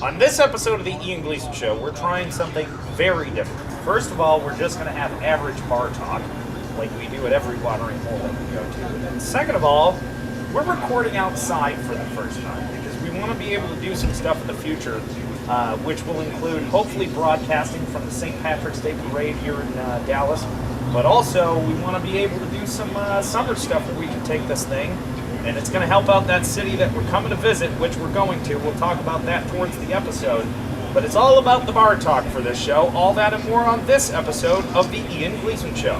On this episode of the Ian Gleason Show, we're trying something very different. First of all, we're just going to have average bar talk, like we do at every watering hole that we go to. And second of all, we're recording outside for the first time because we want to be able to do some stuff in the future, which will include hopefully broadcasting from the St. Patrick's Day Parade here in Dallas. But also, we want to be able to do some summer stuff where we can take this thing. And it's going to help out that city that we're coming to visit, which we're going to. We'll talk about that towards the episode. But it's all about the bar talk for this show. All that and more on this episode of the Ian Gleason Show.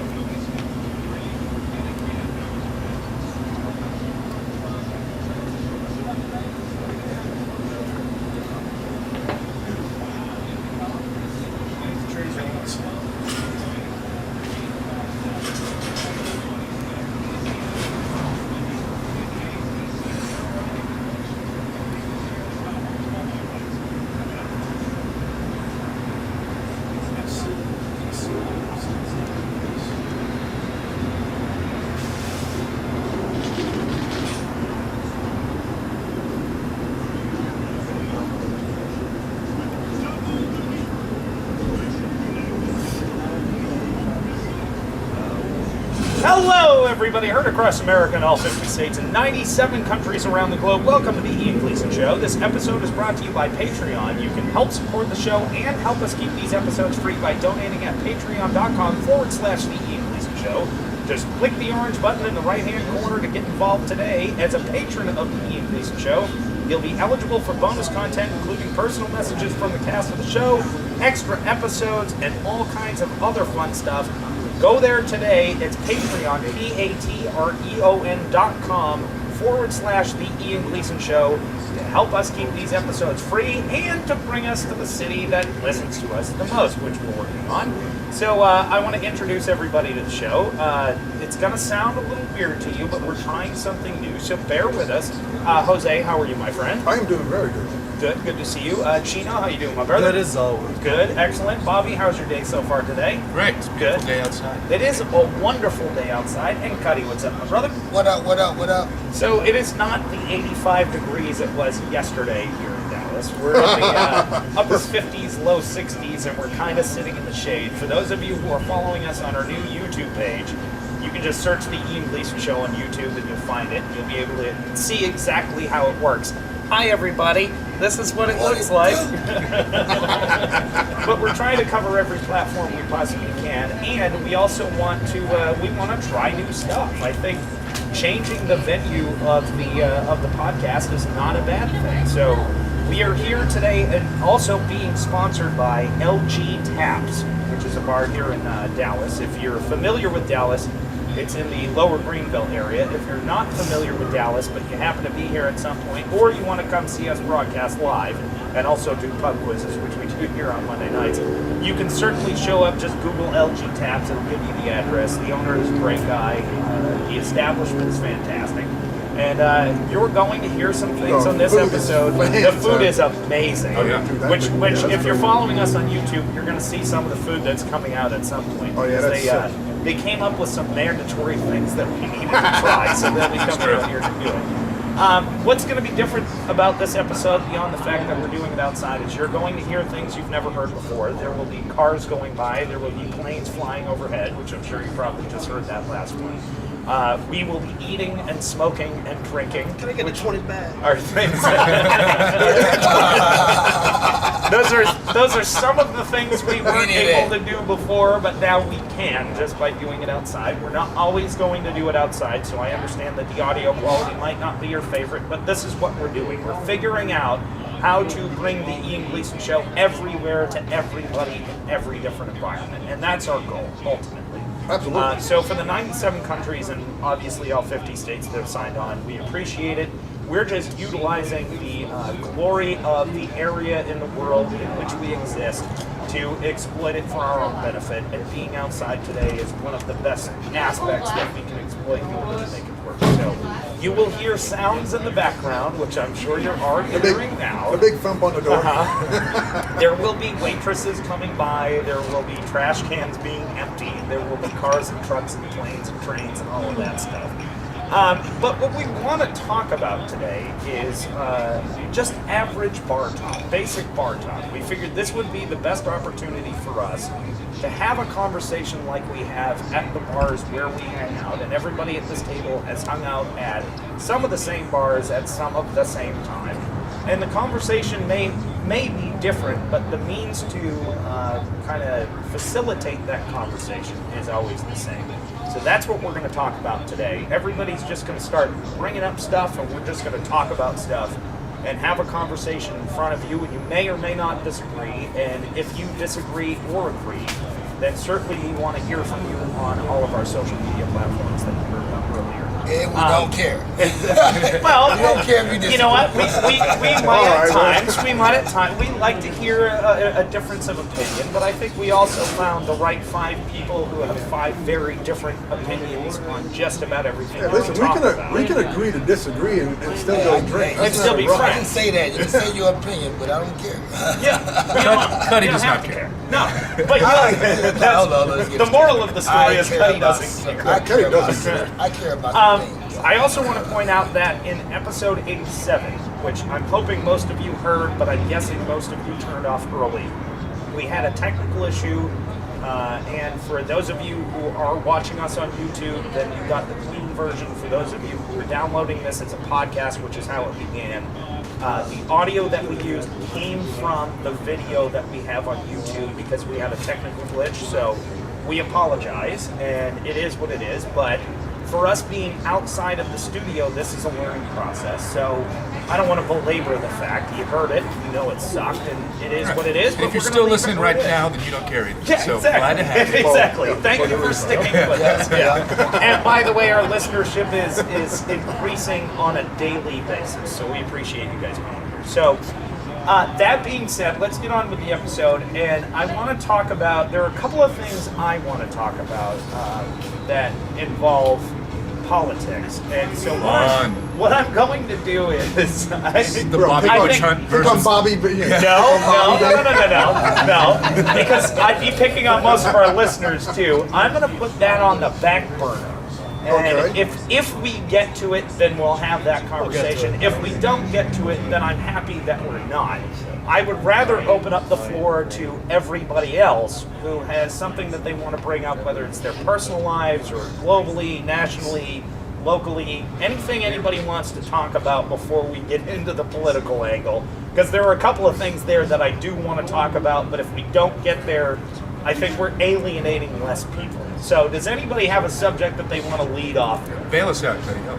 Hello, everybody. Heard across America and all 50 states and 97 countries around the globe. Welcome to the Ian Gleason Show. This episode is brought to you by Patreon. You can help support the show and help us keep these episodes free by donating at patreon.com/the Ian Gleason Show. Just click the orange button in the right-hand corner to get involved today. As a patron of the Ian Gleason Show, you'll be eligible for bonus content, including personal messages from the cast of the show, extra episodes, and all kinds of other fun stuff. Go there today. It's Patreon, patreon.com/the Ian Gleason Show to help us keep these episodes free and to bring us to the city that listens to us the most, which we're working on. So I want to introduce everybody to the show. It's going to sound a little weird to you, but we're trying something new, so bear with us. Jose, how are you, my friend? I am doing very good. Good to see you. Chino, how you doing, my brother? Good as always. Good, excellent. Bobby, how's your day so far today? Great. It's a beautiful day outside. It is a wonderful day outside. And Cuddy, what's up, my brother? What up, what up, what up? So it is not the 85 degrees it was yesterday here in Dallas. We're in the upper 50s, low 60s, and we're kind of sitting in the shade. For those of you who are following us on our new YouTube page, you can just search the Ian Gleason Show on YouTube and you'll find it. You'll be able to see exactly how it works. Hi, everybody. This is what it looks like. But we're trying to cover every platform we possibly can, and we also want to try new stuff. I think changing the venue of the podcast is not a bad thing. So we are here today and also being sponsored by LG Taps, which is a bar here in Dallas. If you're familiar with Dallas, it's in the lower Greenville area. If you're not familiar with Dallas, but you happen to be here at some point, or you want to come see us broadcast live and also do pub quizzes, which we do here on Monday nights, you can certainly show up. Just Google LG Taps. It'll give you the address. The owner is a great guy. The establishment is fantastic. And you're going to hear some things on this episode. The food is amazing. Oh, yeah. Which if you're following us on YouTube, you're going to see some of the food that's coming out at some point. Oh, yeah, that's They came up with some mandatory things that we needed to try, so then we come out here to do it. What's going to be different about this episode, beyond the fact that we're doing it outside, is you're going to hear things you've never heard before. There will be cars going by. There will be planes flying overhead, which I'm sure you probably just heard that last one. We will be eating and smoking and drinking. Can I get a 20 bag? Are things those are some of the things we weren't able to do before, but now we can just by doing it outside. We're not always going to do it outside, so I understand that the audio quality might not be your favorite, but this is what we're doing. We're figuring out how to bring the Ian Gleason Show everywhere to everybody in every different environment, and that's our goal, ultimately. Absolutely. So for the 97 countries and obviously all 50 states that have signed on, we appreciate it. We're just utilizing the glory of the area in the world in which we exist to exploit it for our own benefit. And being outside today is one of the best aspects that we can exploit in order to make it work. So you will hear sounds in the background, which I'm sure you're already hearing now. A big thump on the door. There will be waitresses coming by. There will be trash cans being emptied. There will be cars and trucks and planes and trains and all of that stuff. But what we want to talk about today is just average bar talk, basic bar talk. We figured this would be the best opportunity for us to have a conversation like we have at the bars where we hang out, and everybody at this table has hung out at some of the same bars at some of the same time. And the conversation may be different, but the means to kind of facilitate that conversation is always the same. So that's what we're going to talk about today. Everybody's just going to start bringing up stuff, and we're just going to talk about stuff and have a conversation in front of you, and you may or may not disagree. And if you disagree or agree, then certainly we want to hear from you on all of our social media platforms that you heard about earlier. And we don't care. Well, we don't care if you disagree. You know what? We might at times, we like to hear a difference of opinion, but I think we also found the right 5 people who have 5 very different opinions on just about everything. Yeah, listen, we can agree to disagree and still go drink. And still be You can friends. say that. You can say your opinion, but I don't care. Yeah. Cuddy You don't does have not to care. No. But the moral of the story is Cuddy doesn't care. I care about doesn't care. I care about the things. I also want to point out that in episode 87, which I'm hoping most of you heard, but I'm guessing most of you turned off early, we had a technical issue, and for those of you who are watching us on YouTube, then you got the clean version. For those of you who are downloading this as a podcast, which is how it began, the audio that we used came from the video that we have on YouTube because we had a technical glitch, so we apologize, and it is what it is, but for us being outside of the studio, this is a learning process, so I don't want to belabor the fact. You heard it, you know it sucked, and it is what it is. And but if you're we're still gonna leave listening it where right it is. now, then you don't care either. Yeah, So exactly. glad to have you. Exactly. Thank you for sticking with us. Yeah. And by the way, our listenership is increasing on a daily basis, so we appreciate you guys being here. So, that being said, let's get on with the episode, and I want to talk about, there are a couple of things I want to talk about that involve politics, and so what I'm going to do is The Bobby Bush Hunt Pick on versus... Bobby, but yeah. No, because I'd be picking on most of our listeners too. I'm going to put that on the back burner. And Okay. if we get to it, then we'll have that conversation. If we don't get to it, then I'm happy that we're not. I would rather open up the floor to everybody else who has something that they want to bring up, whether it's their personal lives or globally, nationally, locally, anything anybody wants to talk about before we get into the political angle. Because there are a couple of things there that I do want to talk about, but if we don't get there, I think we're alienating less people. So does anybody have a subject that they want to lead off with? Bail us out, Cuddy. Help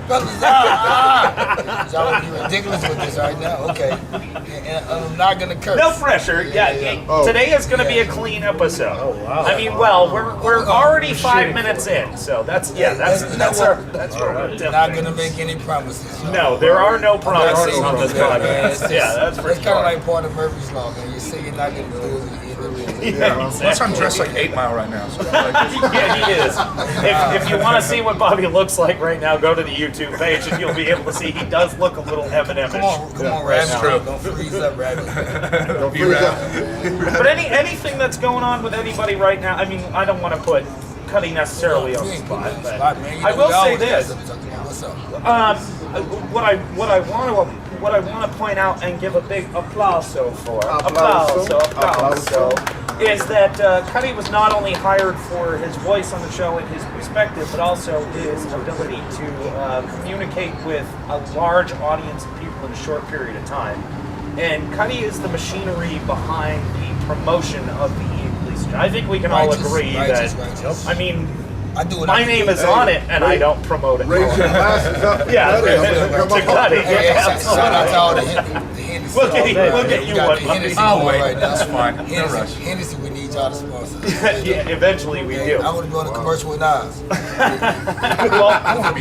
us. Y'all be ridiculous with this right now. Okay. And I'm not going to curse. No pressure. Yeah. Today is going to be a clean episode. Oh wow. I mean, well, we're already 5 minutes in, so that's where we're Not going to make any promises. No, there are no promises saying on this that, man. podcast. Yeah, that's for It's kind of sure. like part of Murphy's Law, man. You say you're not going to do it, you end up doing it. Yeah, Plus, I'm dressed like 8 Mile right now. So yeah, he is. If you want to see what Bobby looks like right now, go to the YouTube page and you'll be able to see he does look a little Eminem-ish. Come on, Rabbit. true. Don't freeze up, Rabbit. Don't Be freeze right. up. But anything that's going on with anybody right now, I mean, I don't want to put Cuddy necessarily on the spot, but I will say this. What's up? What I want to point out and give a big applause for is that Cuddy was not only hired for his voice on the show and his perspective, but also his ability to communicate with a large audience of people in a short period of time. And Cuddy is the machinery behind the promotion of the Gleason. I think we can all agree that. I mean, I do what my I can name do. is on it, and I don't promote it. Raise your glasses up. Yeah, Cuddy. to Cuddy. Hey, Yeah, shout out to all the absolutely. Hennessy. We'll get you got one, the buddy. Hennessy I'll going wait. right now. That's fine. No rush. Hennessy, we need y'all to sponsor. Yeah, eventually we do. I want to go on a commercial with Nas. Well,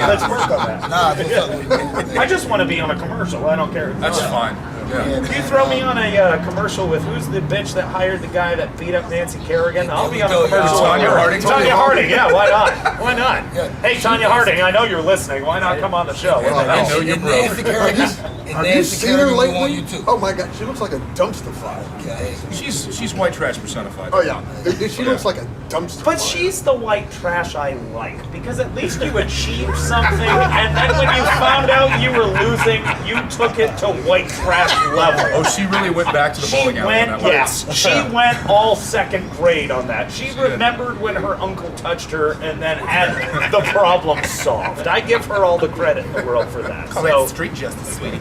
let's work on that. Nas, what's up? I just want to be on a commercial. I don't care. That's fine. Yeah. You throw me on a commercial with who's the bitch that hired the guy that beat up Nancy Kerrigan? I'll be on a commercial. Tanya with her. Harding. Tanya Harding, yeah, why not? Why not? Yeah. Hey, Tanya Harding, I know you're listening. Why not come on the show? I know your brother. Nancy Kerrigan, And Have you Nancy seen her Kerrigan, we lately? want you too. Oh my God, she looks like a dumpster fire. Okay. She's white trash personified. Oh yeah, she looks like a dumpster But fire. she's the white trash I like, because at least you achieved something, and then when you found out you were losing, you took it to white trash level. Oh, she really went back to the She bowling alley. went, on that one. yes, she went all second grade on that. She did. remembered when her uncle touched her and then had the problem solved. I give her all the credit in the world for that. Call So, that street justice, sweetie.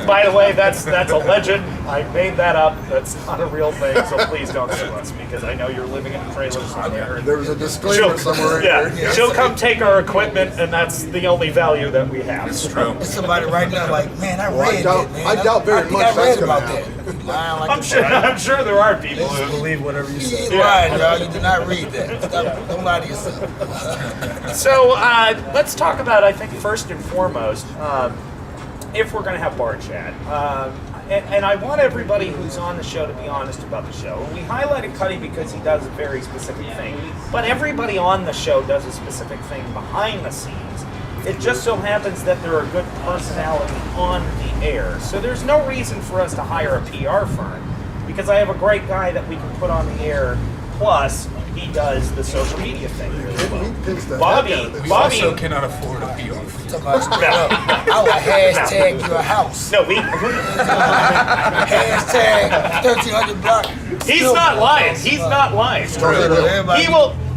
by the way, that's a legend. I made that up. That's not a real thing, so please don't sue us, because I know you're living in a trailer somewhere. There was a disclaimer somewhere in there. Yeah, she'll come take our equipment, and that's the only value that we have. It's true. There's somebody right now like, man, I Well, I read doubt- it, man. I doubt very think much I read that's gonna about happen. that. You lying like I'm a sure. fag. I'm sure there are people who believe whatever you You say. ain't lying, y'all. You did not read that. Stop, don't lie to yourself. So let's talk about, I think, first and foremost, if we're going to have bar chat. And I want everybody who's on the show to be honest about the show. And we highlighted Cuddy because he does a very specific thing. But everybody on the show does a specific thing behind the scenes. It just so happens that they're a good personality on the air. So there's no reason for us to hire a PR firm, because I have a great guy that we can put on the air. Plus, he does the social media thing really He well. pins the Bobby, heck out of this. We Bobby, also cannot afford a PR. Talking about straight up. I would hashtag your house. no, Hashtag 1300 block. he's Still not go. lying. He's not lying. Everybody-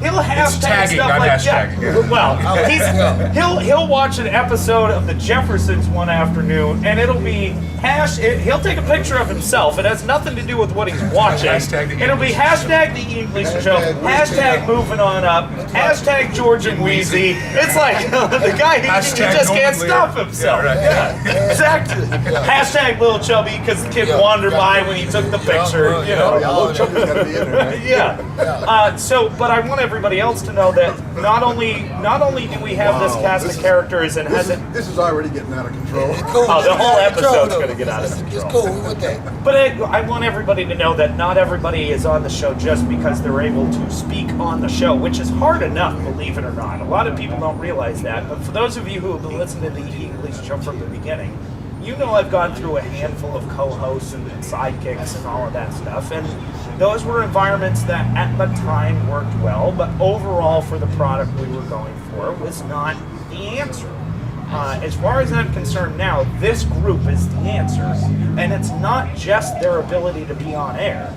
He'll hashtag tagging, stuff not like hashtagging, yeah. yeah. Well, Yeah. he'll watch an episode of The Jeffersons one afternoon, and it'll be he'll take a picture of himself. It has nothing to do with what he's watching. Hashtag the It'll be English hashtag the English show, hashtag moving on up, hashtag George and Wheezy. It's like the guy he Hashtag just Norman can't Lear. stop himself. Yeah, right. Yeah, exactly. Hashtag Little Chubby because the kid wandered by when he took the picture. You know. Oh, yeah, little chubby's got to be in there, right? Yeah. But I want everybody else to know that not only do we have this Wow, cast this of is- characters and has it, This is already getting out of control. It's cool. Oh, the whole It's episode's though. gonna get out of control. It's cool. We with that. but I want everybody to know that not everybody is on the show just because they're able to speak on the show, which is hard enough, believe it or not. A lot of people don't realize that. But for those of you who have been listening to the English show from the beginning, you know I've gone through a handful of co-hosts and sidekicks and all of that stuff, and those were environments that at the time worked well, but overall for the product we were going for was not the answer. As far as I'm concerned now, this group is the answer, and it's not just their ability to be on air.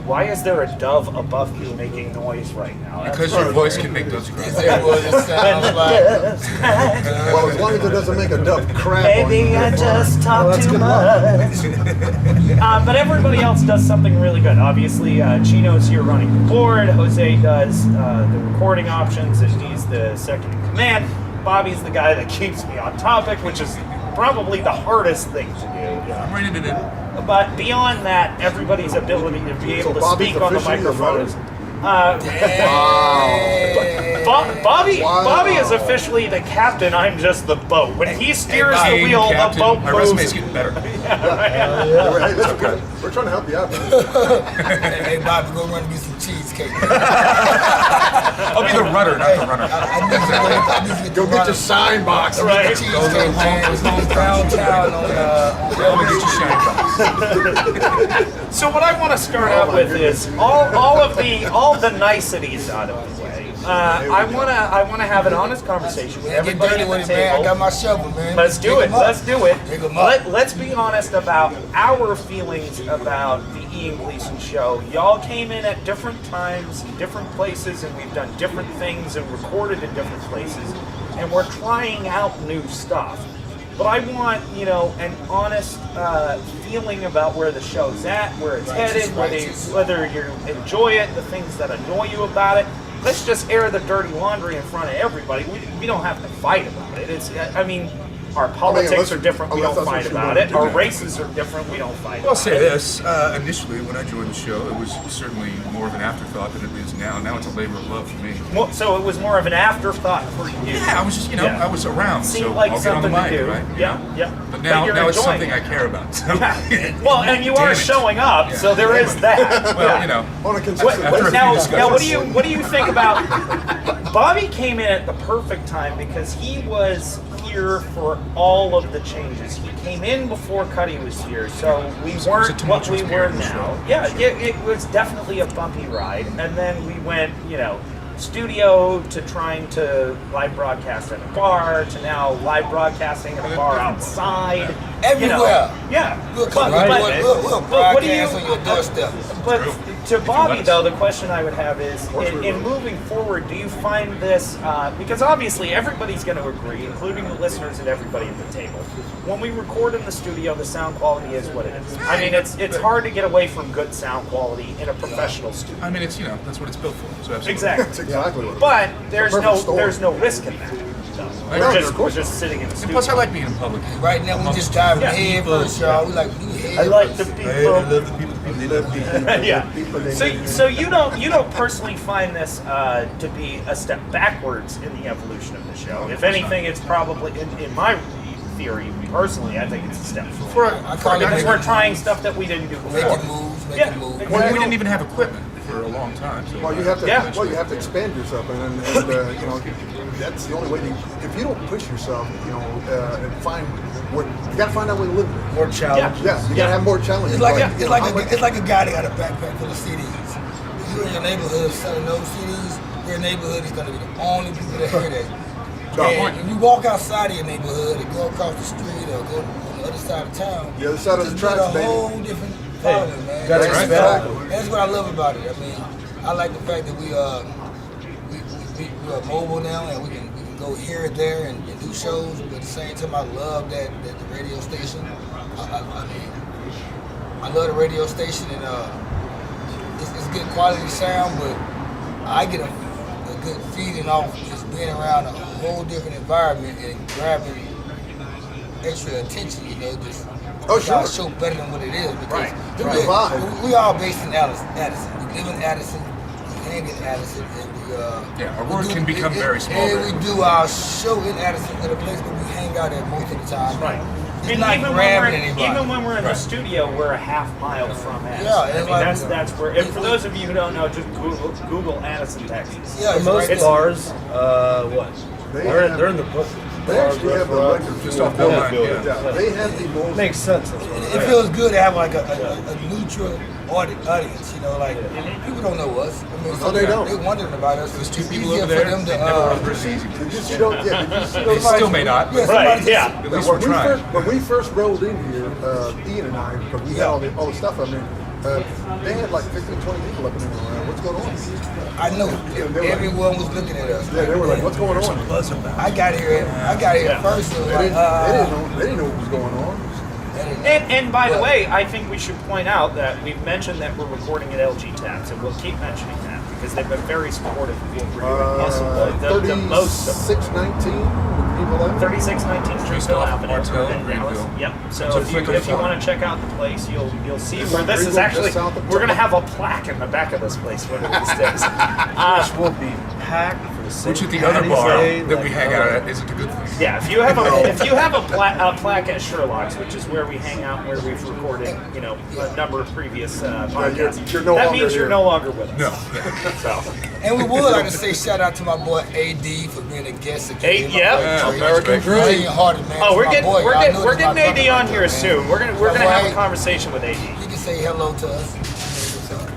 Why is there a dove above me making noise right now? Because your voice can make those cries. Is that what it sounds like? Well, as long as it doesn't make a dove crap on Maybe you, I you're just fine. talk Well, that's too good luck. much. But everybody else does something really good. Obviously, Chino's here running the board. Jose does the recording options, and he's the second in command. Bobby's the guy that keeps me on topic, which is probably the hardest thing to do. I'm ready to do. But beyond that, everybody's ability to be able to Bobby's speak on the officially the microphones. Bobby Wow. Bobby is officially the captain. I'm just the boat. When he steers the Hey, wheel, Captain, the boat my moves. resume's getting better. Hey, listen, we're trying to help you out, man. Hey, Bobby, go run and get some cheesecake. I'll be the rudder, not the runner. I need to get Go get your sign box. Right. cheesecake, man. It's downtown on Let me get your shine box. So what I want to start out with is all the niceties out of the way. I wanna have an honest conversation with Get everybody dirty at with the it, man. I table. got my shovel, man. Let's do Pick it. 'em up. Let's do it. Pick 'em up. Let's be honest about our feelings about the Ian Gleason show. Y'all came in at different times, different places, and we've done different things and recorded in different places, and we're trying out new stuff. But I want, an honest feeling about where the show's at, where it's headed, whether you enjoy it, the things that annoy you about it. Let's just air the dirty laundry in front of everybody. We don't have to fight about it. Our politics unless- are different, we unless don't that's fight what you about want it. to Our do. races are different, we don't fight Well, I'll about say it. this. Initially, when I joined the show, it was certainly more of an afterthought than it is now. Now it's a labor of love for me. So it was more of an afterthought for you. Yeah, I was just, Yeah. I was around, Seemed so like I'll get on the something to mic, do. right? Yeah, yeah. But now you're it's enjoying something it. I care about. So. Well, and you are Damn it. showing up, so there is that. Well, Yeah. On a After consistent a few Now, discussions. what do you think about Bobby came in at the perfect time because he was here for all of the changes. He came in before Cuddy was here, so we weren't what we were now. Yeah, it was definitely a bumpy ride. And then we went, studio to trying to live broadcast at a bar to now live broadcasting at a bar outside. Everywhere. Yeah. We'll But broadcast on your doorstep. But to Bobby, though, the question I would have is, in moving forward, do you find this, because obviously everybody's going to agree, including the listeners and everybody at the table, when we record in the studio, the sound quality is what it is. I mean, it's hard to get away from good sound quality in a professional studio. I mean, it's that's what it's built for. So absolutely. Exactly. That's exactly what it is. But there's The perfect storm. no risk in that. So we're just sitting in the And studio. plus, I like being in public. Right now, we just diving Yeah. head first, y'all. We like head I like the first. people. They love the people. They love people. Yeah. People, they So you don't personally find this to be a step backwards in the evolution of the show. If anything, it's probably in my theory personally, I think it's a step forward. I call it Because make we're it trying move. stuff that we didn't do before. Making moves, Yeah, making moves. exactly. Well, we didn't even have equipment for a long time. So Well, you have to. Yeah. Well, you have to expand yourself, and that's the only way. If you don't push yourself, and find what you got to find out where to live. More challenge. Yeah, you got to have more challenges. It's like Yeah. it's like a guy that got a backpack full of CDs. If you're in your neighborhood selling those CDs, your neighborhood is going to be the only people that hear that. And if you walk outside of your neighborhood and go across the street or go on the other side of town, The other side of it's the just tracks, a baby. whole different following, man. That's right. That's what I love about it. I mean, I like the fact that we're mobile now and we can go here and there and do shows. But at the same time, I love that the radio station. I love the radio station and it's good quality sound, but I get a good feeling off just being around a whole different environment and grabbing extra attention, just sure. our show better than what it is because Right. we all based in Addison. We live in Addison, we hang in Addison, and our work can become very small And there. we do our show in Addison at a place where we hang out at most of the time. Right. It's And not even grabbing anybody. when we're in the studio, we're a half mile from Addison. Yeah, I it's mean, like- that's where. And for those of you who don't know, just Google Addison, Texas. Yeah, For it's most right bars, They they're in the They actually have the record Just off the line, Yeah, yeah. they have the most. Makes sense. That's what It feels good to have like a neutral audience, like people don't know us. I mean, No, they don't. They're wondering about us. There's It's two people easier over for there. them They to. never run pretty easy. You don't. Yeah, They still may not. Yeah, Right, somebody yeah. At least we're trying. When we first rolled in here, Ian and I, because we had all the stuff. I mean, they had like 15, 20 people up in there. What's going on? I know. Yeah, they were like- Everyone was looking at us. Yeah, they were like, "What's going on?" I got here first. It was They like, didn't know what was going on. And by the way, I think we should point out that we've mentioned that we're recording at LG Tabs, and we'll keep mentioning that because they've been very supportive of what we're doing. The most of 3619 people there. 3619 Just Streetville off Avenue Martell, in Dallas. Greenville. Yep. So It's a if flick of you the want thumb. to check out the place, you'll see It's where on this is Greenville, actually. just south of We're going to town. have a plaque in the back of this place one of these days. This will be packed for the same Which at the other Patty's bar Day, that like, we hang out at isn't a good thing. Yeah, if you have a plaque at Sherlock's, which is where we hang out, where we've recorded, a number of previous podcasts, you're no that longer means you're here. no longer with us. No. So, and we would like to say shout out to my boy AD for being a guest again. American Dream. Hearted, man. oh, It's we're my getting boy. we're Y'all getting know we're it's my getting AD brother, on here man. soon. We're gonna That's have a right. conversation with AD. You can say hello to us.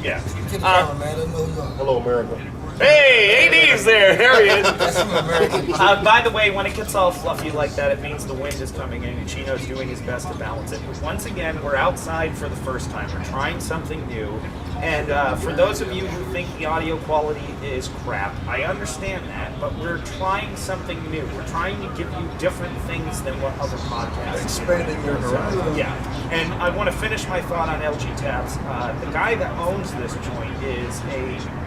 Yeah. To the camera, man. Let them know who you are. Hello, America. Hey, AD's there. There he is. That's from American. By the way, when it gets all fluffy like that, it means the wind is coming in and Chino's doing his best to balance it. But once again, we're outside for the first time. We're trying something new. And for those of you who think the audio quality is crap, I understand that, but we're trying something new. We're trying to give you different things than what other podcasts do. Expanding your horizon. Yeah, and I want to finish my thought on LG Tabs. The guy that owns this joint is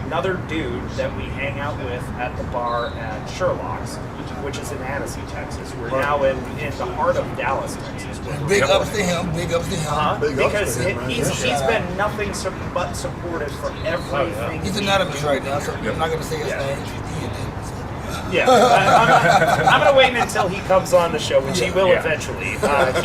another dude that we hang out with at the bar at Sherlock's, which is in Addison, Texas. We're now in the heart of Dallas, Texas. Big ups to him. Big ups to him. Big ups Because to him, man. he's been nothing but supportive for everything. He's anonymous right now, so I'm not going to say his Yeah. name. Yeah, I'm going to wait until he comes on the show, which he will eventually.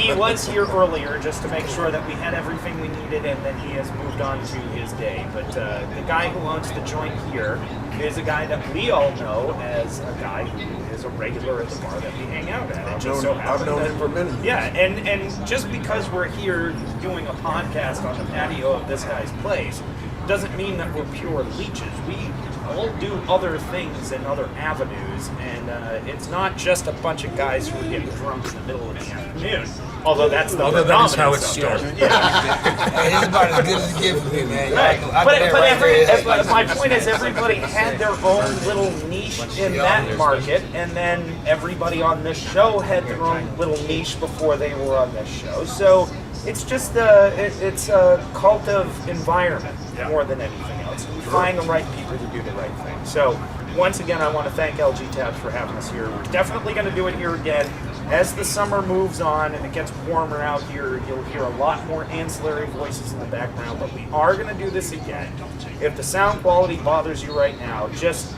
He was here earlier just to make sure that we had everything we needed, and then he has moved on to his day. But the guy who owns the joint here is a guy that we all know as a guy who is a regular at the bar that we hang out at. I've known him for many years. Yeah, and just because we're here doing a podcast on the patio of this guy's place doesn't mean that we're pure leeches. We all do other things and other avenues, and it's not just a bunch of guys who are getting drunk in the middle of the afternoon. Although that is how it started. Hey, it's about as good as it gets for me, man. Right. But my point is, everybody had their own little niche in that market, and then everybody on this show had their own little niche before they were on this show. So it's just it's a cult of environment more than anything else. We find the right people to do the right thing. So once again, I want to thank LG Tabs for having us here. We're definitely going to do it here again. As the summer moves on and it gets warmer out here, you'll hear a lot more ancillary voices in the background, but we are going to do this again. If the sound quality bothers you right now, just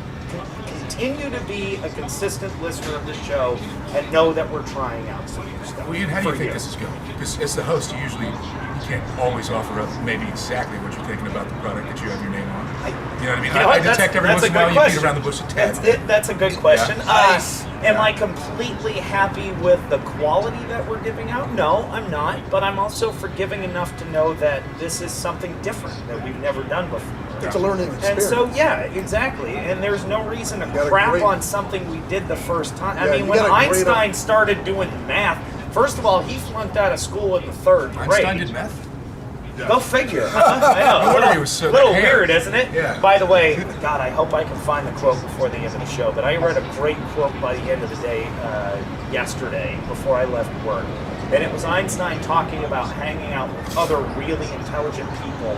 continue to be a consistent listener of the show and know that we're trying out some new stuff. Well, Ian, how do you think this is going? Because as the host, you can't always offer up maybe exactly what you're thinking about the product that you have your name on. You know what I mean? I detect every once in a while you beat around the bush a tad. That's a good question. Yeah. Am I completely happy with the quality that we're giving out? No, I'm not. But I'm also forgiving enough to know that this is something different that we've never done before. It's a learning experience. And so, yeah, exactly. And there's no reason to crap on something we did the first time. I mean, when Einstein started doing math, first of all, he flunked out of school in the third grade. Einstein did math? Go figure. I know. He was so little weird, isn't it? Yeah. By the way, God, I hope I can find the quote before the end of the show, but I read a great quote by the end of the day yesterday before I left work. And it was Einstein talking about hanging out with other really intelligent people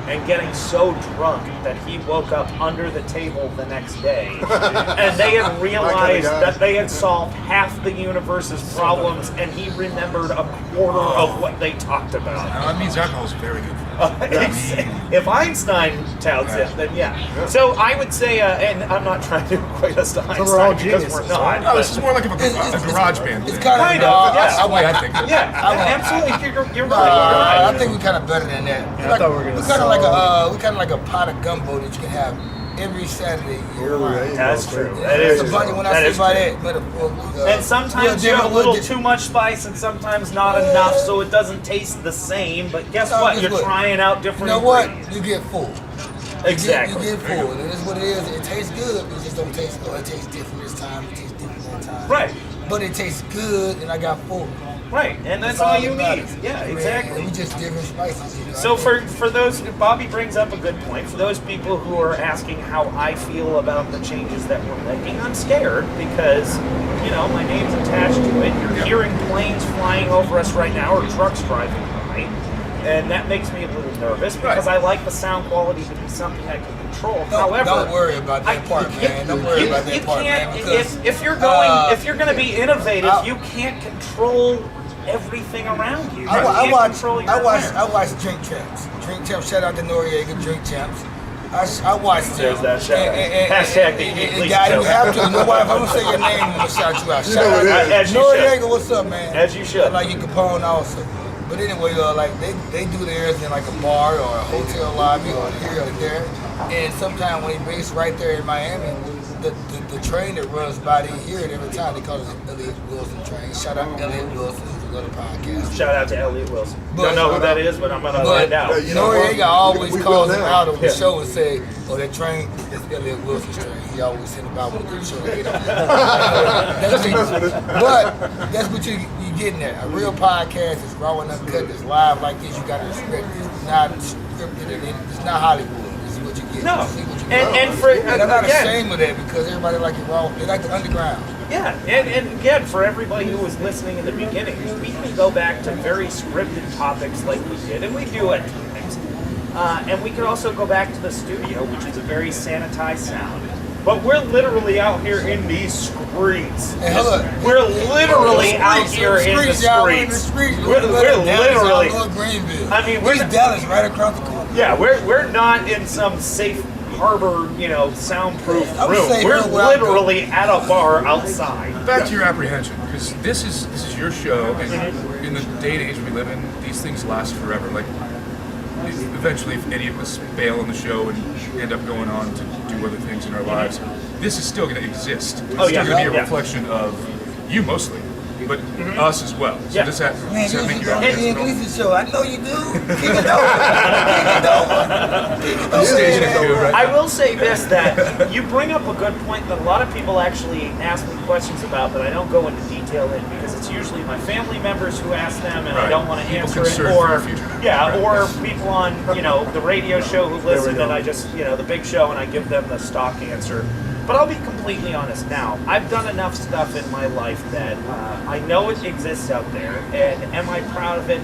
and getting so drunk that he woke up under the table the next day. And they had realized that they had solved half the universe's problems, and he remembered a quarter of what they talked about. Now, that means alcohol is very good for us. If Einstein touts it, then yeah. So I would say, and I'm not trying to equate us to Einstein because we're not. No, this is more like a garage band thing. It's kind of, that's the way I think of it. Yeah, absolutely. You're right. I think we're kind of better than that. I thought we were gonna we kind of like a pot of gumbo that you can have every Saturday year round. That's true. That is true. When I say by that metaphor, and sometimes you have a little too much spice, and sometimes not enough, so it doesn't taste the same. But guess what? You're trying out different. You know what? You get full. Exactly. You get full, and it's what it is. It tastes good. It just don't taste good. It tastes different this time. It tastes different that time. Right. But it tastes good, and I got full. Right, and that's all you need. Yeah, exactly. We just different spices. You know? So for those, Bobby brings up a good point. For those people who are asking how I feel about the changes that we're making, I'm scared because, my name's attached to it. You're hearing planes flying over us right now or trucks driving by, and that makes me a little nervous because I like the sound quality to be something I can control. However, don't worry about that part, man. Don't worry about that part, man. If you're going to be innovative, you can't control everything around you. I watch Drink Champs. Drink Champs, shout out to Noriega, Drink Champs. I watched them. There's that shout out. Hashtag the you have to. You know what? If I'm going to say your name, I'm going to shout you out. Shout out to Noriega, what's up, man? As you should. I like your Capone also. But anyway, they do theirs in like a bar or a hotel lobby or here or there. And sometimes when they base right there in Miami, the train that runs by, they hear it every time. They call it the Elliott Wilson train. Shout out Elliott Wilson, who's another podcast. Shout out to Elliott Wilson. Don't know who that is, but I'm going to find out. Noriega always calls him out on the show and say, "Oh, that train is Elliott Wilson's train." He always send about with the show to get on. But that's what you getting at. A real podcast is raw and uncut. It's live like this. You got to respect it. It's not scripted. It's not Hollywood. This is what you get. No. And I'm not ashamed of that because everybody like it raw. They like the underground. Yeah, and again, for everybody who was listening in the beginning, we can go back to very scripted topics like we did, and we do at times. And we could also go back to the studio, which is a very sanitized sound. But we're literally out here in these streets. Hey, hold on. We're literally out here in the streets. We're literally. Greenville. I mean, we're Dallas right across the corner. Yeah, we're not in some safe harbor, soundproof I would room. say We're where I go. literally at a bar outside. Back to your apprehension, because this is your show, and in the day and age we live in, these things last forever. Like, eventually, if any of us bail on the show and end up going on to do other things in our lives, this is still going to exist. It's Oh, still yeah. going to be a Yeah. reflection of you mostly, but us as well. So Yeah. does that make you the apprehensive? Gleason show. I know you do. Kick it over. Kick it over. The station is over, right? I will say this, that you bring up a good point that a lot of people actually ask me questions about, but I don't go into detail in because it's usually my family members who ask them, and I Right. don't want to People answer it, concerned for or your future. yeah, Right. or people on the radio show who listen, go. and I just the big show, and I give them the stock answer. But I'll be completely honest now. I've done enough stuff in my life that I know it exists out there, and am I proud of it?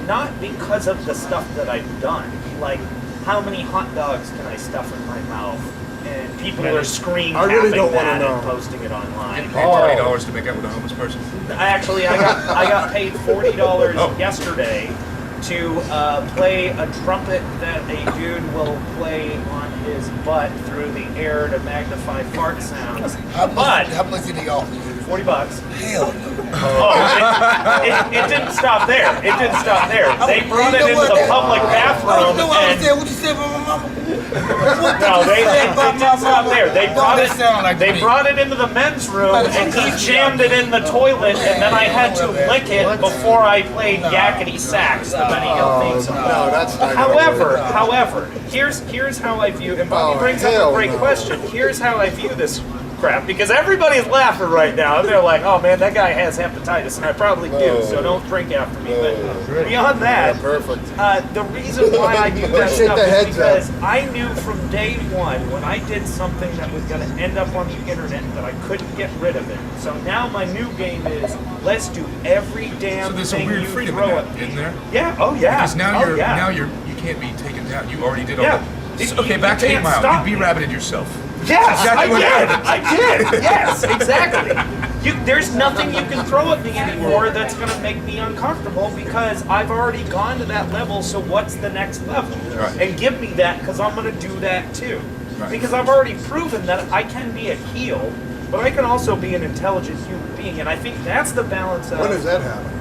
Not because of the stuff that I've done. Like, how many hot dogs can I stuff in my mouth? And people are screen I really capping don't wanna that and know. posting it online. Pay $20 to make out with a homeless person. I got paid $40 Oh. yesterday to play a trumpet that a dude will play on his butt through the air to magnify fart sounds. How But much did he offer you? $40. Hell no. Oh, it didn't stop there. It didn't stop there. They brought it into the public bathroom know what I and said. What you said about my mama? no, they didn't stop there. They brought it. sound like They me. brought it into the men's room, and he jammed it in the toilet, and then I had to lick it before I played yakety sax, the Benny Hill theme song. No, that's not gonna work. However, here's how I view, and Bobby Oh, brings up a hell great no. question. Here's how I view this crap, because everybody's laughing right now. They're like, "Oh man, that guy has hepatitis," and I probably do. So don't drink after me. But beyond that, Yeah, perfect. the reason why I do that Appreciate stuff the is heads up. because I knew from day one when I did something that was going to end up on the internet that I couldn't get rid of it. So now my new game is let's do every damn So there's a thing weird you freedom throw in at that, me. isn't there? Yeah. Oh yeah. Because now oh, yeah. you can't be taken down. You already did all Yeah. that. You- Okay, you back to 8 can't Mile. stop You me. be-rabbited yourself. Yes, Exactly what happened. I did. Yes, exactly. There's nothing you can throw at me anymore that's going to make me uncomfortable because I've already gone to that level. So what's the next level? Right. And give me that because I'm going to do that too. Right. Because I've already proven that I can be a heel, but I can also be an intelligent human being. And I think that's the balance of When does that happen?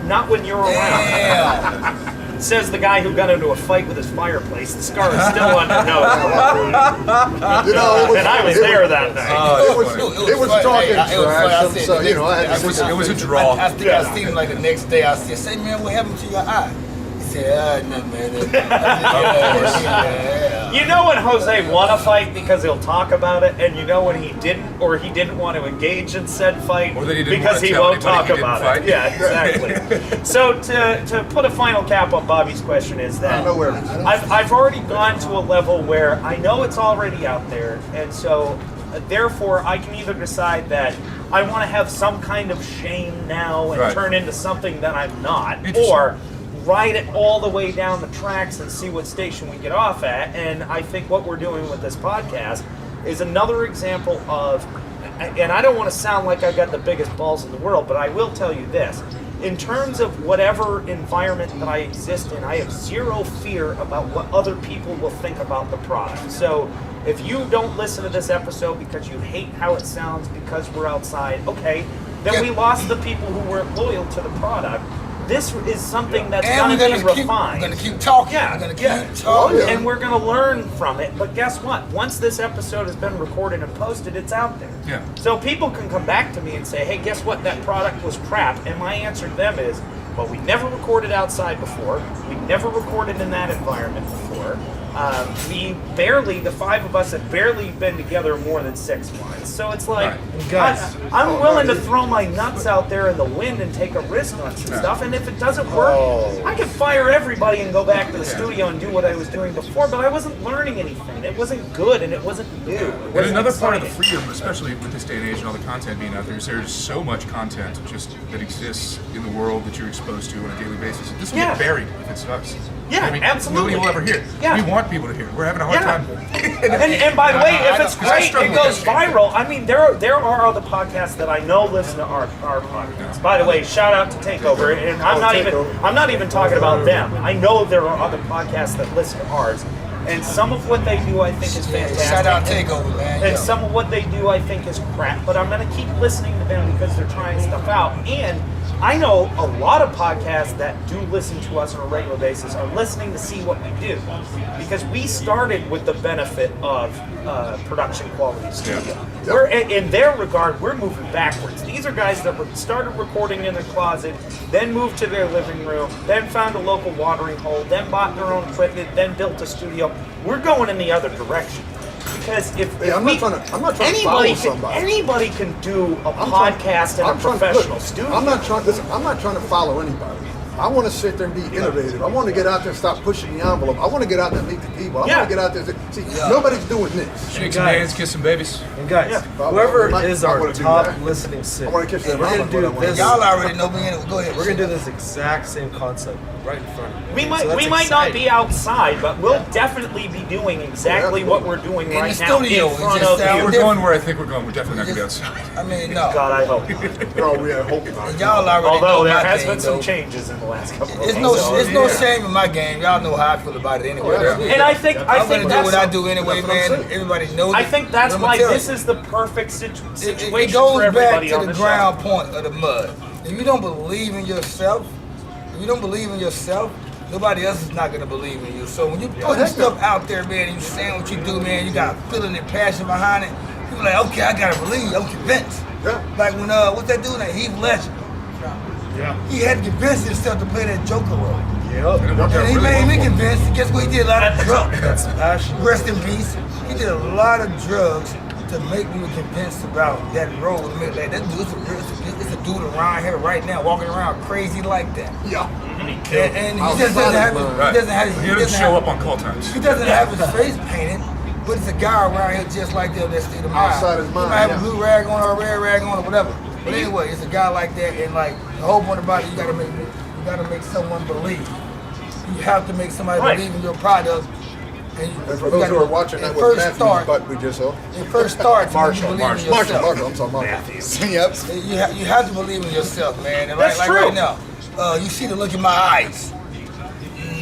not when you're around. Damn. Says the guy who got into a fight with his fireplace. The scar is still on your nose. You know, it was, And I was there that night. It was, it was funny. talking Hey, it was funny. I trash. said So, the you know, I had next to day, see It was a draw. I think I seen him like the next day. I said, "Say man, what happened to your eye?" He said, "Nothing, man." You know when Jose won a fight because he'll talk about it, and you know when he didn't, or he didn't want to engage in said fight Or that he didn't because want to he tell won't anybody talk he didn't about fight. it. Yeah, exactly. So to put a final cap on Bobby's question is that I know where- I've already gone to a level where I know it's already out there, and so therefore I can either decide that I want to have some kind of shame now and Right. turn into something that I'm not, Interesting. or ride it all the way down the tracks and see what station we get off at. And I think what we're doing with this podcast is another example of, and I don't want to sound like I've got the biggest balls in the world, but I will tell you this. In terms of whatever environment that I exist in, I have zero fear about what other people will think about the product. So if you don't listen to this episode because you hate how it sounds because we're outside, okay, then we lost the people who weren't loyal to the product. This is something that's And going we're to be gonna keep, refined. we're gonna keep talking. Yeah, We're gonna keep yeah. talking. Oh, yeah. And we're going to learn from it. But guess what? Once this episode has been recorded and posted, it's out there. Yeah. So people can come back to me and say, hey, guess what? That product was crap. And my answer to them is, well, we never recorded outside before. We never recorded in that environment before. The five of us have barely been together more than 6 months. So it's like, Right. Guys. I'm willing to throw my nuts out there in the wind and take a risk on some stuff. And if it doesn't work, I can fire everybody and go back to the studio and do what I was doing before. But I wasn't learning anything. It wasn't good and it wasn't new. It And wasn't another part of the exciting. freedom, especially with this day and age and all the content being out there, is there's so much content just that exists in the world that you're exposed to on a daily basis. This will Yeah. get buried if it sucks. Yeah, I mean, absolutely. Nobody will ever hear it. Yeah. We want people to hear it. We're having a hard Yeah. time. And by the way, if it's Because I great, struggle it with goes that. viral. I mean, there are other podcasts that I know listen to our podcast. By the way, shout out to Takeover, and I'm not even talking about them. I know there are other podcasts that listen to ours. And some of what they do, I think, is fantastic. Shout out Takeover, man. And Yeah. some of what they do, I think, is crap. But I'm going to keep listening to them because they're trying stuff out. And I know a lot of podcasts that do listen to us on a regular basis are listening to see what we do. Because we started with the benefit of production quality studio. We're, in their regard, we're moving backwards. These are guys that started recording in their closet, then moved to their living room, then found a local watering hole, then bought their own equipment, then built a studio. We're going in the other direction. Because if I'm not trying to follow somebody. Anybody can do a podcast in a professional studio. I'm not trying to follow anybody. I want to sit there and be innovative. I want to get out there and stop pushing the envelope. I want to get out there and meet the people. I want to get out there and see, nobody's doing this. Shake some hands, kiss some babies. And guys, Yeah. whoever is I our wanna do top that. listening city, I wanna kiss that we're mama, gonna but I do wanna this. do Y'all already know me. Go ahead. We're gonna do this exact same concept right in front of you. We So might that's not exciting. be outside, but we'll definitely be doing exactly what we're doing In right the now studio, in it front just of sounds you. We're different. going where I think we're going. We're definitely not going to be outside. I mean, no. God, I hope not. No, we had hope not. Y'all already Although know there my has thing, been some though. changes in the last couple of It's days. no, so- it's no shame in my game. Y'all know how I feel about it anyway. And I think I'm gonna do that's what I do anyway, that's what I'm man. saying. Everybody knows. I it. think that's But I'ma why tell this you, is the perfect it situation goes for back everybody to on the the ground show. point of the mud. If you don't believe in yourself, nobody else is not gonna believe in you. So when you putting stuff out there, man, and you saying what you do, man, you got feeling and passion behind it. People like, okay, I gotta believe. I'm convinced. Yeah. Like when what's that dude named Heath Ledger? Yeah. He had to convince himself to play that Joker role. Yep. And it worked out And he really made well me for him. convinced. And guess what? He did a lot of drugs. That's passion. Rest in peace. He did a lot of drugs to make me convinced about that role. Like, that dude's it's a dude around here right now walking around crazy like that. Yeah. And he Outside just doesn't of have love. Right. he doesn't have He he doesn't doesn't show have, up on call times. he doesn't have his face painted, but it's a guy around here just like that that state of mind. Outside his He mind, might have yeah. a blue rag on or a red rag on or whatever. But anyway, it's a guy like that, and like the whole point about it, you gotta make someone believe. You have to make somebody Right. believe in your product. And for those who are watching, that was first Matthew's start, butt we just saw. it first starts when you believe in Marshall, yourself. I'm sorry, Marshall. Matthews. Yep. You have to believe in yourself, man. And That's like true. right now, you see the look in my eyes.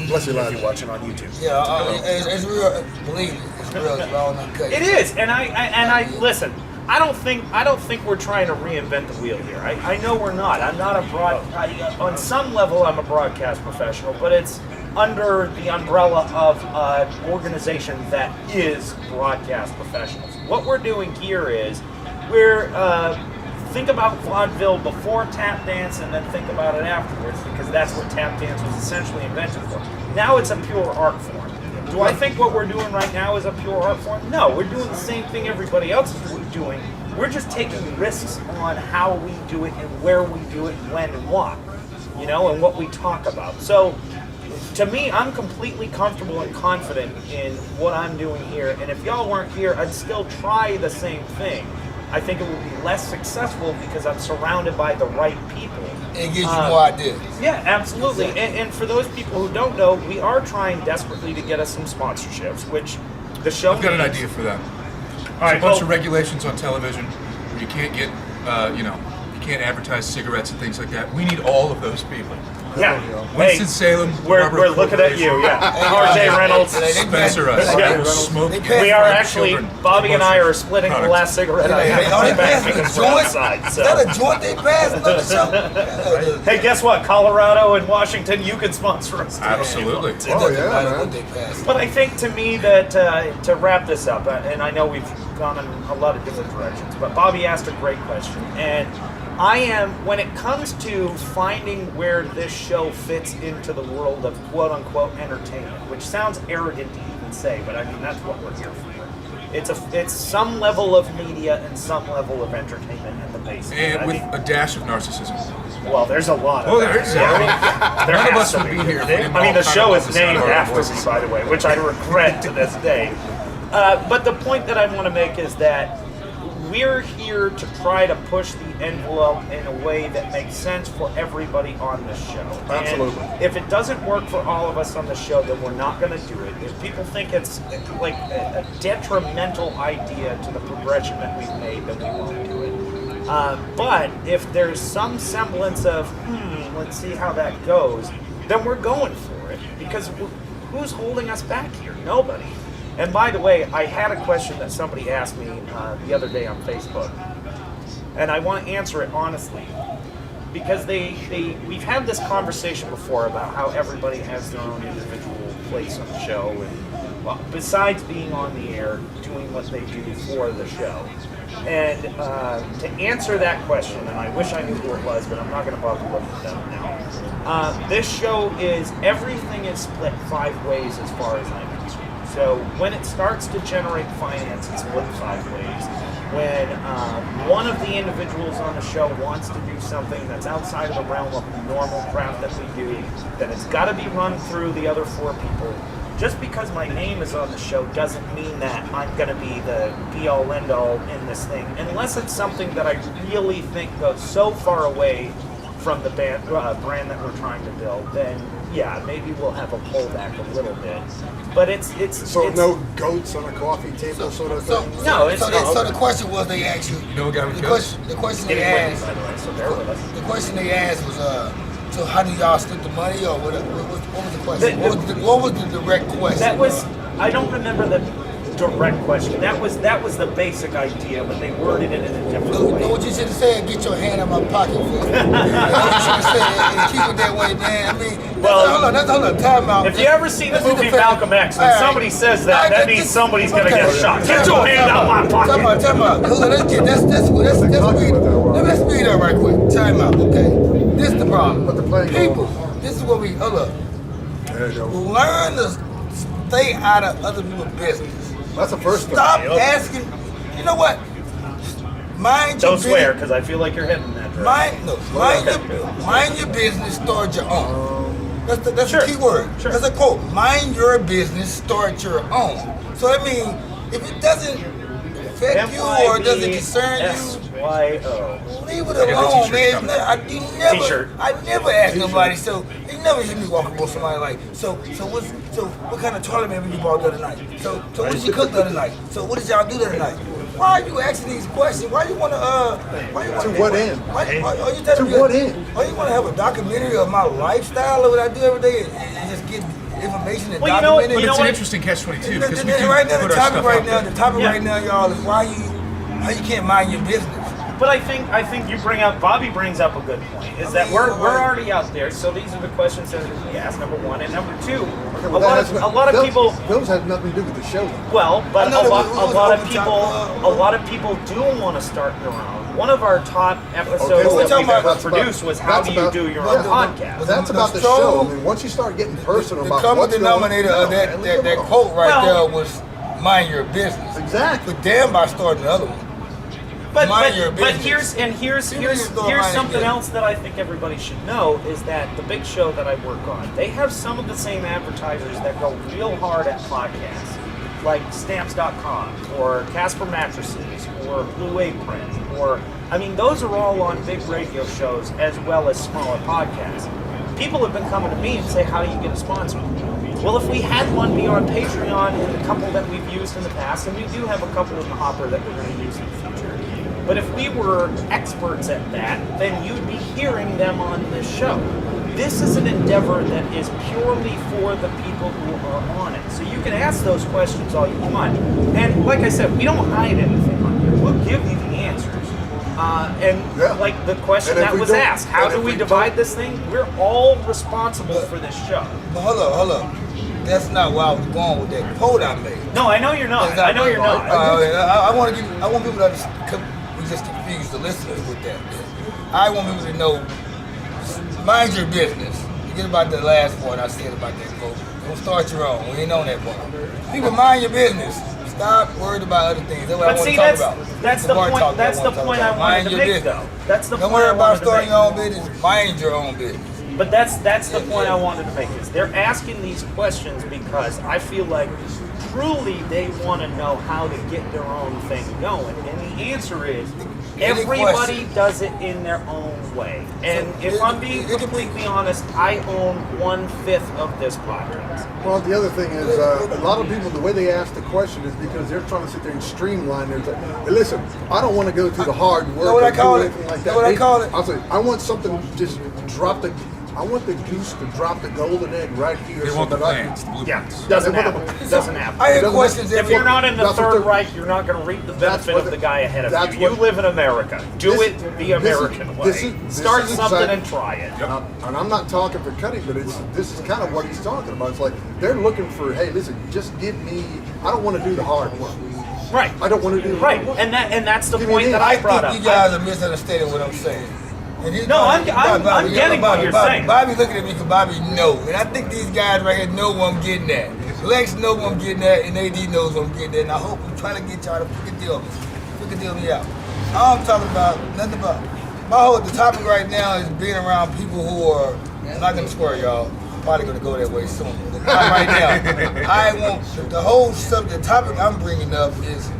Bless your life. Watching on YouTube. Yeah, it's real. Believe it, it's real. It's all uncut. It is, and I listen. I don't think we're trying to reinvent the wheel here. I know we're not. I'm not on some level, I'm a broadcast professional, but it's under the umbrella of an organization that is broadcast professionals. What we're doing here is we're think about vaudeville before tap dance, and then think about it afterwards, because that's what tap dance was essentially invented for. Now it's a pure art form. Do I think what we're doing right now is a pure art form? No, we're doing the same thing everybody else is doing. We're just taking risks on how we do it and where we do it, when and what, and what we talk about. So, to me, I'm completely comfortable and confident in what I'm doing here. And if y'all weren't here, I'd still try the same thing. I think it would be less successful because I'm surrounded by the right people. It gives you more ideas. Yeah, absolutely. And for those people who don't know, we are trying desperately to get us some sponsorships, which the show I've got an needs. idea for that. All There's right, a bunch well, of regulations on television where you can't get, you can't advertise cigarettes and things like that. We need all of those people. yeah. Winston-Salem, we're Robert looking at you, Corporation, yeah. RJ Reynolds. Sponsor us. Yeah. We'll smoke. They pay- We are our actually, children Bobby and I are commercial splitting the products. last cigarette I have in Are my they back passing a because we're joint? outside. Is So. that a joint they passing on the show? Hey, guess what? Colorado and Washington, you can sponsor us. too. Absolutely. It Oh, doesn't yeah, matter man. what they pass. But I think to me that to wrap this up, and I know we've gone in a lot of different directions, but Bobby asked a great question. And when it comes to finding where this show fits into the world of quote unquote entertainment, which sounds arrogant to even say, but I mean, that's what we're here for. It's some level of media and some level of entertainment at the base. And with a dash of narcissism. Well, there's a lot of Oh, that. there is. Yeah. There None of has us to would be here if we didn't I mean, the all show kind is of named listen to our after me, voices. by the way, which I regret to this day. But the point that I want to make is that we're here to try to push the envelope in a way that makes sense for everybody on the show. Absolutely. And if it doesn't work for all of us on the show, then we're not going to do it. If people think it's like a detrimental idea to the progression that we've made, then we won't do it. But if there's some semblance of, let's see how that goes, then we're going for it. Because who's holding us back here? Nobody. And by the way, I had a question that somebody asked me the other day on Facebook, and I want to answer it honestly, because we've had this conversation before about how everybody has their own individual place on the show, and well, besides being on the air, doing what they do for the show. And to answer that question, and I wish I knew who it was, but I'm not going to bother looking at them now. This show everything is split 5 ways as far as I'm concerned. So when it starts to generate finance, it's split 5 ways. When one of the individuals on the show wants to do something that's outside of the realm of normal craft that we do, then it's got to be run through the other 4 people. Just because my name is on the show doesn't mean that I'm going to be the be-all, end-all in this thing. Unless it's something that I really think goes so far away from the brand that we're trying to build, then yeah, maybe we'll have a pullback a little bit. But it's no goats on a coffee table sort of thing? No, so the question was they asked you. You know a guy with goats? The question they asked. By the way, so bear with us. The question they asked was, so how do y'all split the money, or what was the question? What was the direct question? That was, I don't remember the direct question. That was the basic idea, but they worded it in a different way. What you should have said, get your hand in my pocket. You should have said, and keep it that way, man. I mean, hold on, time out. If you ever see the movie Malcolm X, when somebody says that, that means somebody's going to get shot. Get your hand out my pocket. Time out. Let's speed up right quick. Time out, okay? This is the problem. But the playing people, this is what hold up. There you go. Learn to stay out of other people's business. That's the first thing. Stop asking. You know what? Mind your Don't swear, because I feel like you're heading that direction. Mind your business, start your own. That's Sure. the key word. Sure. That's a quote. Mind your business, start your own. So I mean, if it doesn't affect you or it doesn't concern you, MYBSYO. leave it alone, man. I never ask nobody. So you never hear me walking with somebody like. So what kind of toilet paper you bought the other night? So what did you cook the other night? So what did y'all do the other night? Why are you asking these questions? Why you want to To what end? Are you telling me? To what end? Are you want to have a documentary of my lifestyle or what I do every day and just get information and document it? But it's an interesting catch-22 because we do right now, put the our topic stuff right out now, there. the topic right now, y'all, is how you can't mind your business. But I think Bobby brings up a good point, is that we're already out there, so these are the questions that we ask, number one. And number two, a lot of people... Those have nothing to do with the show. Well, but a lot of people do want to start their own. One of our top episodes that we've ever produced was how do you do your own podcast. Well, that's about the show. I mean, once you start getting personal about what's the common denominator of that quote right there was mind your business. Exactly. But damn by starting another one. But here's something else that I think everybody should know is that the big show that I work on, they have some of the same advertisers that go real hard at podcasts, like Stamps.com or Casper Mattresses or Blue Apron, those are all on big radio shows as well as smaller podcasts. People have been coming to me and say, how do you get a sponsor? Well, if we had one be on Patreon and a couple that we've used in the past, and we do have a couple in the hopper that we're going to use in the future, but if we were experts at that, then you'd be hearing them on this show. This is an endeavor that is purely for the people who are on it. So you can ask those questions all you want. And like I said, we don't hide anything on here. We'll give you the answers. Like the question that was asked, how do we divide this thing? We're all responsible for this show. But hold up. That's not where I was going with that quote I made. No, I know you're not. I know you're not. I want people to understand. We just confuse the listeners with that. I want people to know, mind your business. Forget about the last part I said about that quote. Don't start your own. We ain't on that part. People, mind your business. Stop worried about other things. That's what I want to talk about. That's the point. That's the point I wanted to make, though. That's the point. Don't worry about starting your own business. Mind your own business. But that's the point I wanted to make. Is they're asking these questions because I feel like truly they want to know how to get their own thing going, and the answer is everybody does it in their own way. And if I'm being completely honest, I own 1/5 of this podcast. Well, the other thing is, a lot of people, the way they ask the question is because they're trying to sit there and streamline their hey, listen, I don't want to go through the hard work or do anything like that. Know what I call it? I'll say, I want something just drop the... I want the goose to drop the golden egg right here. They so want the that I can- plans, the Yeah, blueprints. doesn't Yeah, happen. Doesn't happen. I hear Doesn't- questions If every. you're not in the That's what Third the- Reich, you're not going to reap the benefit what of the the- guy ahead of that's you. You what- live in America. Do This- it the American way. this is Start something exact- and try it. And I'm not talking for Cuddy, but this is kind of what he's talking about. It's like they're looking for, hey, listen, just give me. I don't want to do the hard work. Right. I don't want to do the Right, hard work. and that's the Give me point this. that I brought up. think you guys are misunderstanding what I'm saying. And he's No, Bobby, I'm Bobby, getting what you're saying. Bobby looking at me because Bobby know. And I think these guys right here know what I'm getting at. Lex know what I'm getting at, and AD knows what I'm getting at. And I hope I'm trying to get y'all to freaking deal me out. All I'm talking about, nothing about. The topic right now is being around people who are, I'm not going to swear, y'all. I'm probably going to go that way soon. But not right now. I want, the whole subject, the topic I'm bringing up is,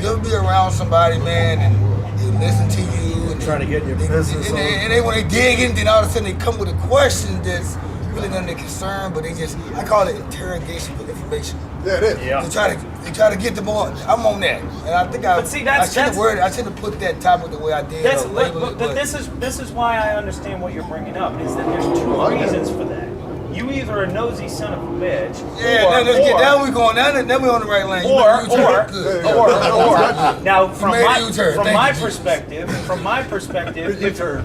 you'll be around somebody, man, and they listen to you. And Trying to get your they, business and, on. and they when they dig in, then all of a sudden they come with a question that's really none of their concern, but I call it interrogation for information. Yeah, it is. Yeah. They try to get them on. I'm on that, and I think But see, that's- I should have put that topic the way I did. That's, or label but, it, but this is why I understand what you're bringing up. Is that there's two reasons for that. You either a nosy son of a bitch, yeah. Now we going down. Now we on the right lane. or now from made a my U-turn. from Thank my you, Jesus. perspective,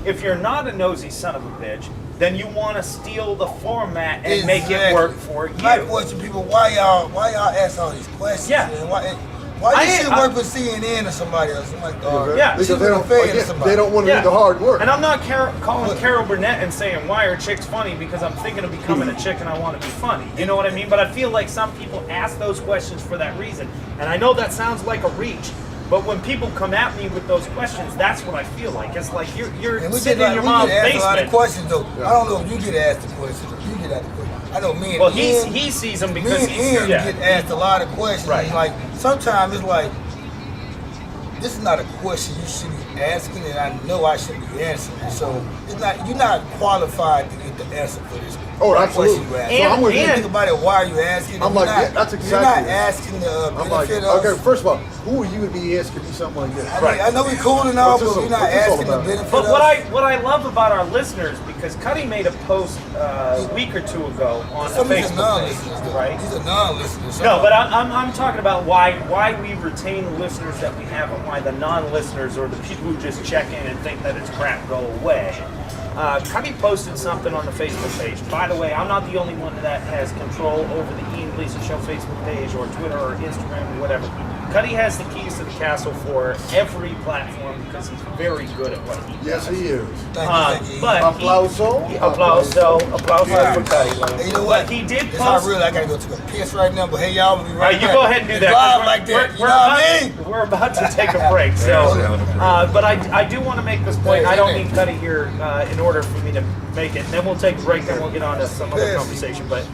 if you're not a nosy son of a bitch, then you want to steal the format and make it Exactly. work for you. My question, people, why y'all ask all these questions? Yeah. And why you should work for CNN or somebody else? I'm like, Yeah. Because they don't, Paying again, somebody. they don't want to do the hard work. And I'm not calling Carol Burnett and saying, why are chicks funny? Because I'm thinking of becoming a chick and I want to be funny. You know what I mean? But I feel like some people ask those questions for that reason. And I know that sounds like a reach, but when people come at me with those questions, that's what I feel like. It's like you're And we sitting in your we mom's get asked a lot of basement. questions though. I don't know if you get asked the questions or you get asked the questions. I know me and Well, Ian, he sees them me because and he's Ian yeah. get asked a lot of questions. Right. And like sometimes it's like, this is not a question you should be asking, and I know I should be answering. So you're not qualified to get the answer for this. Oh, absolutely. Question you ask. And- So I'm with you. and- Think about it. Why are you asking? I'm You're like, not- yeah, that's You're exactly not it. asking the I'm like, benefit of. okay, first of all, who are you to be asking me something like this? Right. I know we cool and all, What's this but all- we're not what's this all asking the about? benefit But of. what I love about our listeners, because Cuddy made a post a week or two ago on the Some of these are Facebook non-listeners, page, though. right? These are non-listeners. No, but I'm talking about why we retain the listeners that we have and why the non-listeners or the people who just check in and think that it's crap go away. Cuddy posted something on the Facebook page. By the way, I'm not the only one that has control over the Ian Gleason Show Facebook page or Twitter or Instagram or whatever. Cuddy has the keys to the castle for every platform because he's very good at what he does. Yes, he is. Thank you. But Applauso. applause for Cuddy. Hey, you know what? But he did It's post. not real. I gotta go to a piss right now, but hey, y'all, we'll be right Alright, you back. go ahead and do It's that. live 'cause like that. You know about, what I mean? We're about to take a break. So, but I do want to make this point. I don't need Cuddy here in order for me to make it. And then we'll take a break and we'll get on to some other conversation. But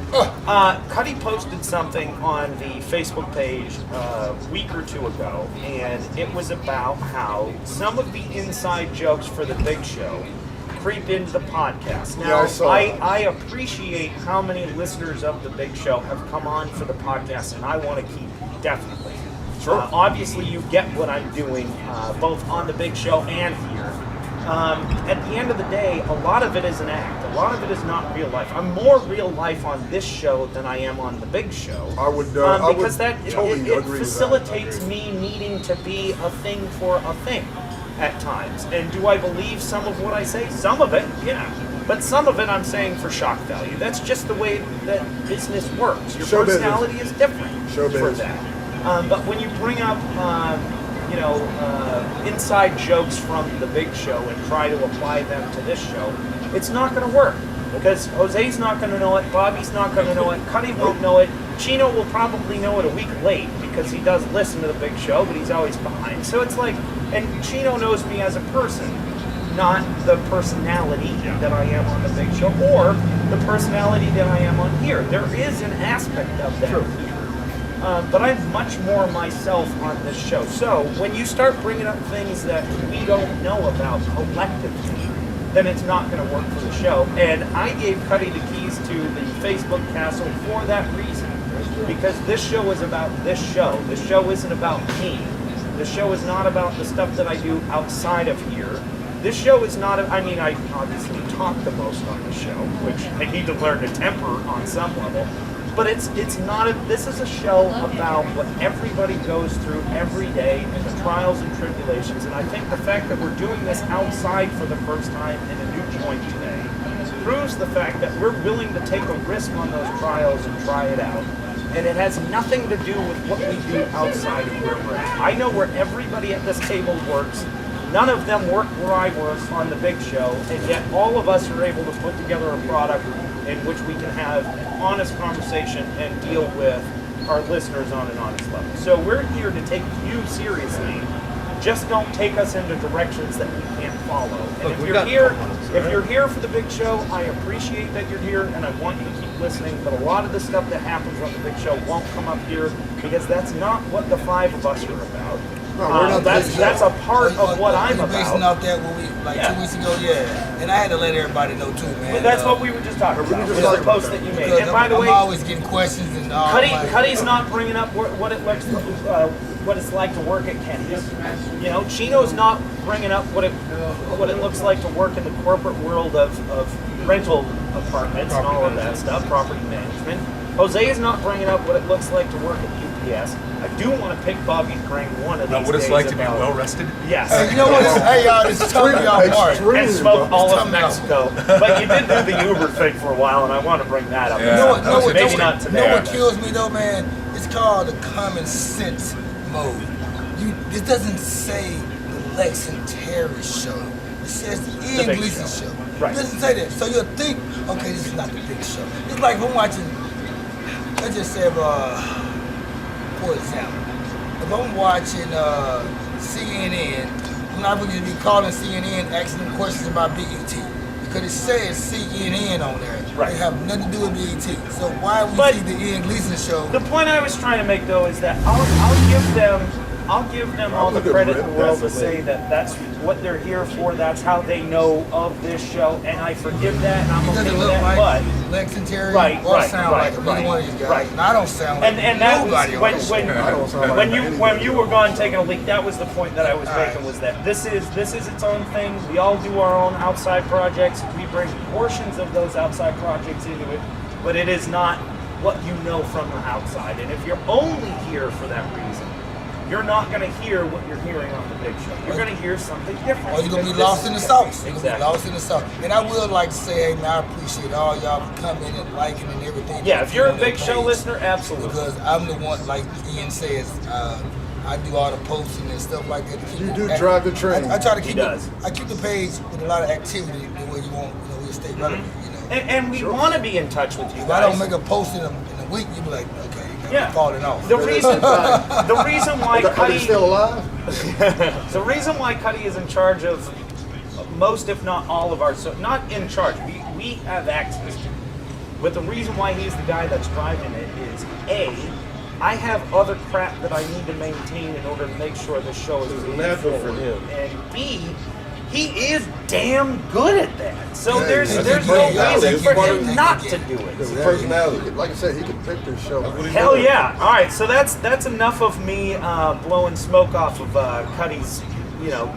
Cuddy posted something on the Facebook page a week or two ago, and it was about how some of the inside jokes for the Big Show creep into the podcast. Now, Yeah, I saw that. I appreciate how many listeners of the Big Show have come on for the podcast, and I want to keep definitely. Sure. Obviously, you get what I'm doing both on the Big Show and here. At the end of the day, a lot of it is an act. A lot of it is not real life. I'm more real life on this show than I am on the Big Show. I would because that totally it agree with facilitates me needing to be a thing for a thing at times. And do I believe some of what I say? Some of it, yeah. But some of it I'm saying for shock value. That's just the way that business works. Your Show business. personality is different Show for business. that. But when you bring up, inside jokes from the Big Show and try to apply them to this show, it's not going to work. Because Jose's not going to know it, Bobby's not going to know it, Cuddy won't know it, Chino will probably know it a week late because he does listen to the Big Show, but he's always behind. So it's like, and Chino knows me as a person, not the personality that I am on the Big Show or the personality that I am on here. There is an aspect of that here. But I'm much more myself on this show. So when you start bringing up things that we don't know about collectively, then it's not going to work for the show. And I gave Cuddy the keys to the Facebook castle for that reason. Because this show is about this show. This show isn't about me. The show is not about the stuff that I do outside of here. This show is not. I mean, I obviously talk the most on the show, which I need to learn to temper on some level. But it's not. This is a show about what everybody goes through every day and the trials and tribulations. And I think the fact that we're doing this outside for the first time in a new joint today proves the fact that we're willing to take a risk on those trials and try it out. And it has nothing to do with what we do outside of where we're at. I know where everybody at this table works. None of them work where I work on the big show, and yet all of us are able to put together a product in which we can have an honest conversation and deal with our listeners on an honest level. So we're here to take you seriously. Just don't take us into directions that we can't follow. And if you're here for the big show, I appreciate that you're here, and I want you to keep listening. But a lot of the stuff that happens on the big show won't come up here because that's not what the five of us are about. No, we're not that's a part of what I'm basing about. off that when we 2 weeks ago, and I had to let everybody know too, man. But that's what we were just talking about. Was the post that you made. And by the way, I'm always getting questions and all. Cuddy's not bringing up what it looks, what it's like to work at Kenny's. You know, Chino's not bringing up what it looks like to work in the corporate world of rental apartments and all of that stuff, property management. Jose is not bringing up what it looks like to work at UPS. I do want to pick Bobby's brain one of these days. What it's like to be well rested? Yes. Hey, you know what? Hey, y'all, it's telling y'all apart. And smoke all of Mexico. But you did do the Uber thing for a while, and I want to bring that up. Yeah. Maybe not today. You know what kills me though, man? It's called the common sense mode. It doesn't say the Lex and Terry show. It says the Ian Gleason show. Right. It doesn't say that. So you'll think, okay, this is not the big show. It's like if I'm watching, let's just say, for example, if I'm watching CNN, I'm not going to be calling CNN asking them questions about BET. Because it says CNN on there. Right. They have nothing to do with BET. So why we see the Ian Gleason show? The point I was trying to make though is that I'll give them all the credit in the world to say that that's what they're here for. That's how they know of this show, and I forgive that, and I'm okay with that. But Lex and Terry right, sound like neither one of these guys. right. And I don't sound like And that nobody was when you were gone taking a leak. That was the point that I was making. Was that this is its own thing. We all do our own outside projects. We bring portions of those outside projects into it, but it is not what you know from the outside. And if you're only here for that reason, you're not going to hear what you're hearing on the big show. You're going to hear something different. Or you're going to be lost in the sauce. You're Exactly. going to be lost in the sauce. And I would like to say, hey, man, I appreciate all y'all for coming and liking and everything. Yeah, if you're a big show listener, absolutely. Because I'm the one, like Ian says, I do all the posting and stuff like that. You do drive the train. I try to keep does. I keep the page with a lot of activity the way you want, we stay relevant, And we want to be in touch with you If guys. I don't make a post in a week, you be like, okay, Yeah. falling off. The reason why Are they Cuddy still alive? the reason why Cuddy is in charge of most, if not all, of our not in charge. We have access to it. But the reason why he's the guy that's driving it is I have other crap that I need to maintain in order to make sure the show is moving natural for forward. him. And B, he is damn good at that. So Yeah, there's he's no personality. reason for He's him not to do it. His personality. Like I said, he can pick this show. Hell yeah! All right, so that's enough of me blowing smoke off of Cuddy's,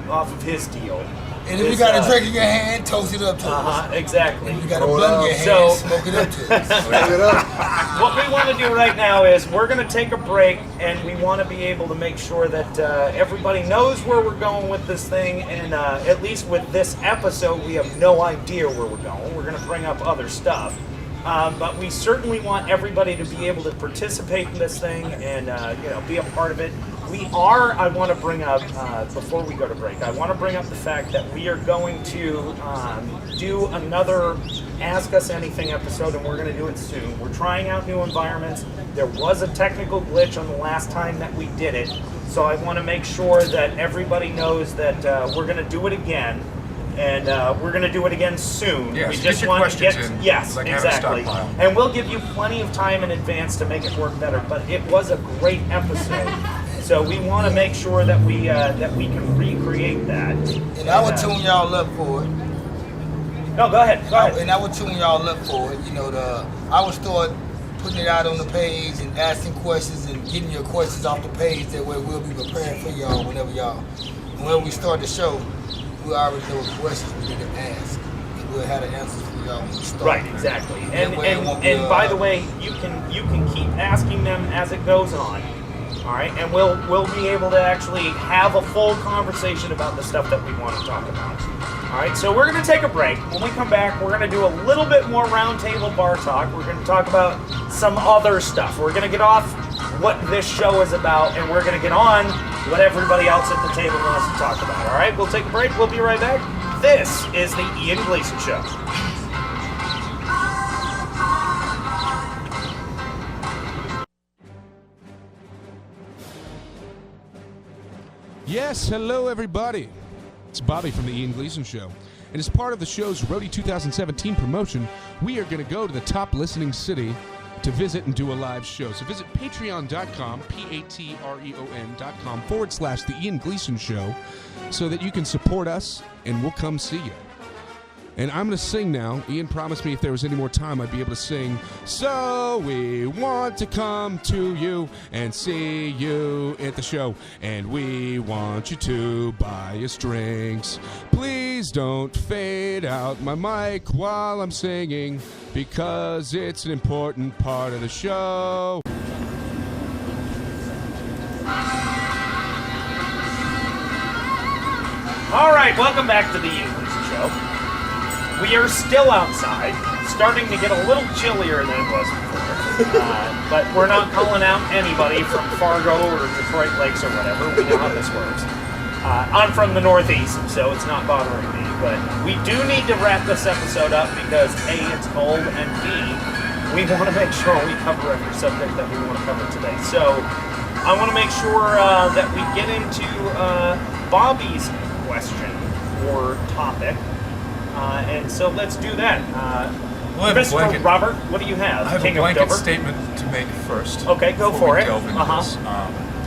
off of his deal. And if you got a drink in your hand, toast it up to us. Exactly. If you got a blunt in your hand, So- smoke it up to us. Pick it up. What we want to do right now is we're going to take a break, and we want to be able to make sure that everybody knows where we're going with this thing. And at least with this episode, we have no idea where we're going. We're going to bring up other stuff. But we certainly want everybody to be able to participate in this thing and be a part of it. I want to bring up, before we go to break, I want to bring up the fact that we are going to do another Ask Us Anything episode, and we're going to do it soon. We're trying out new environments. There was a technical glitch on the last time that we did it, so I want to make sure that everybody knows that we're going to do it again. And we're going to do it again soon. Yeah, we so just get your want to questions get in, yes, like have a exactly. stockpile. And we'll give you plenty of time in advance to make it work better. But it was a great episode, so we want to make sure that we can recreate that. And I would tune y'all up for it. No, go ahead. Go ahead. And I would tune y'all up for it. I would start putting it out on the page and asking questions and getting your questions off the page. That way we'll be prepared for y'all whenever we start the show. we already know what questions we need to ask. And we'll have the answers for y'all when we start. Right, exactly. And That way it won't be, and by the way, you can keep asking them as it goes on. All right, and we'll be able to actually have a full conversation about the stuff that we want to talk about. All right, so we're going to take a break. When we come back, we're going to do a little bit more roundtable bar talk. We're going to talk about some other stuff. We're going to get off what this show is about, and we're going to get on what everybody else at the table wants to talk about. All right, we'll take a break. We'll be right back. This is the Ian Gleason Show. Yes, hello everybody. It's Bobby from the Ian Gleason Show. And as part of the show's Roadie 2017 promotion, we are going to go to the top listening city to visit and do a live show. So visit patreon.com, patreon.com/ the Ian Gleason Show, so that you can support us and we'll come see you. And I'm going to sing now. Ian promised me if there was any more time, I'd be able to sing. So we want to come to you and see you at the show. And we want you to buy us drinks. Please don't fade out my mic while I'm singing, because it's an important part of the show. All right, welcome back to the Ian Gleason Show. We are still outside, starting to get a little chillier than it was before. But we're not calling out anybody from Fargo or Detroit Lakes or whatever. We know how this works. I'm from the Northeast, so it's not bothering me. But we do need to wrap this episode up because A, it's cold, and B, we want to make sure we cover every subject that we want to cover today. So I want to make sure that we get into Bobby's question or topic. And so let's do that. Mr. Robert, what do you have? I have King a blanket of Dover? statement to make first. Okay, go before for we it. delve into this.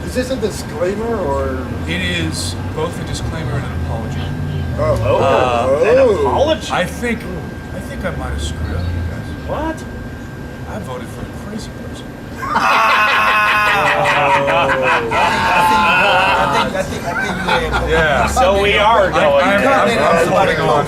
Is this a disclaimer or? It is both a disclaimer and an apology. An apology? I think I might have screwed up, you guys. What? I voted for a crazy person. I think you had. Yeah. So we are going. I'm voting on.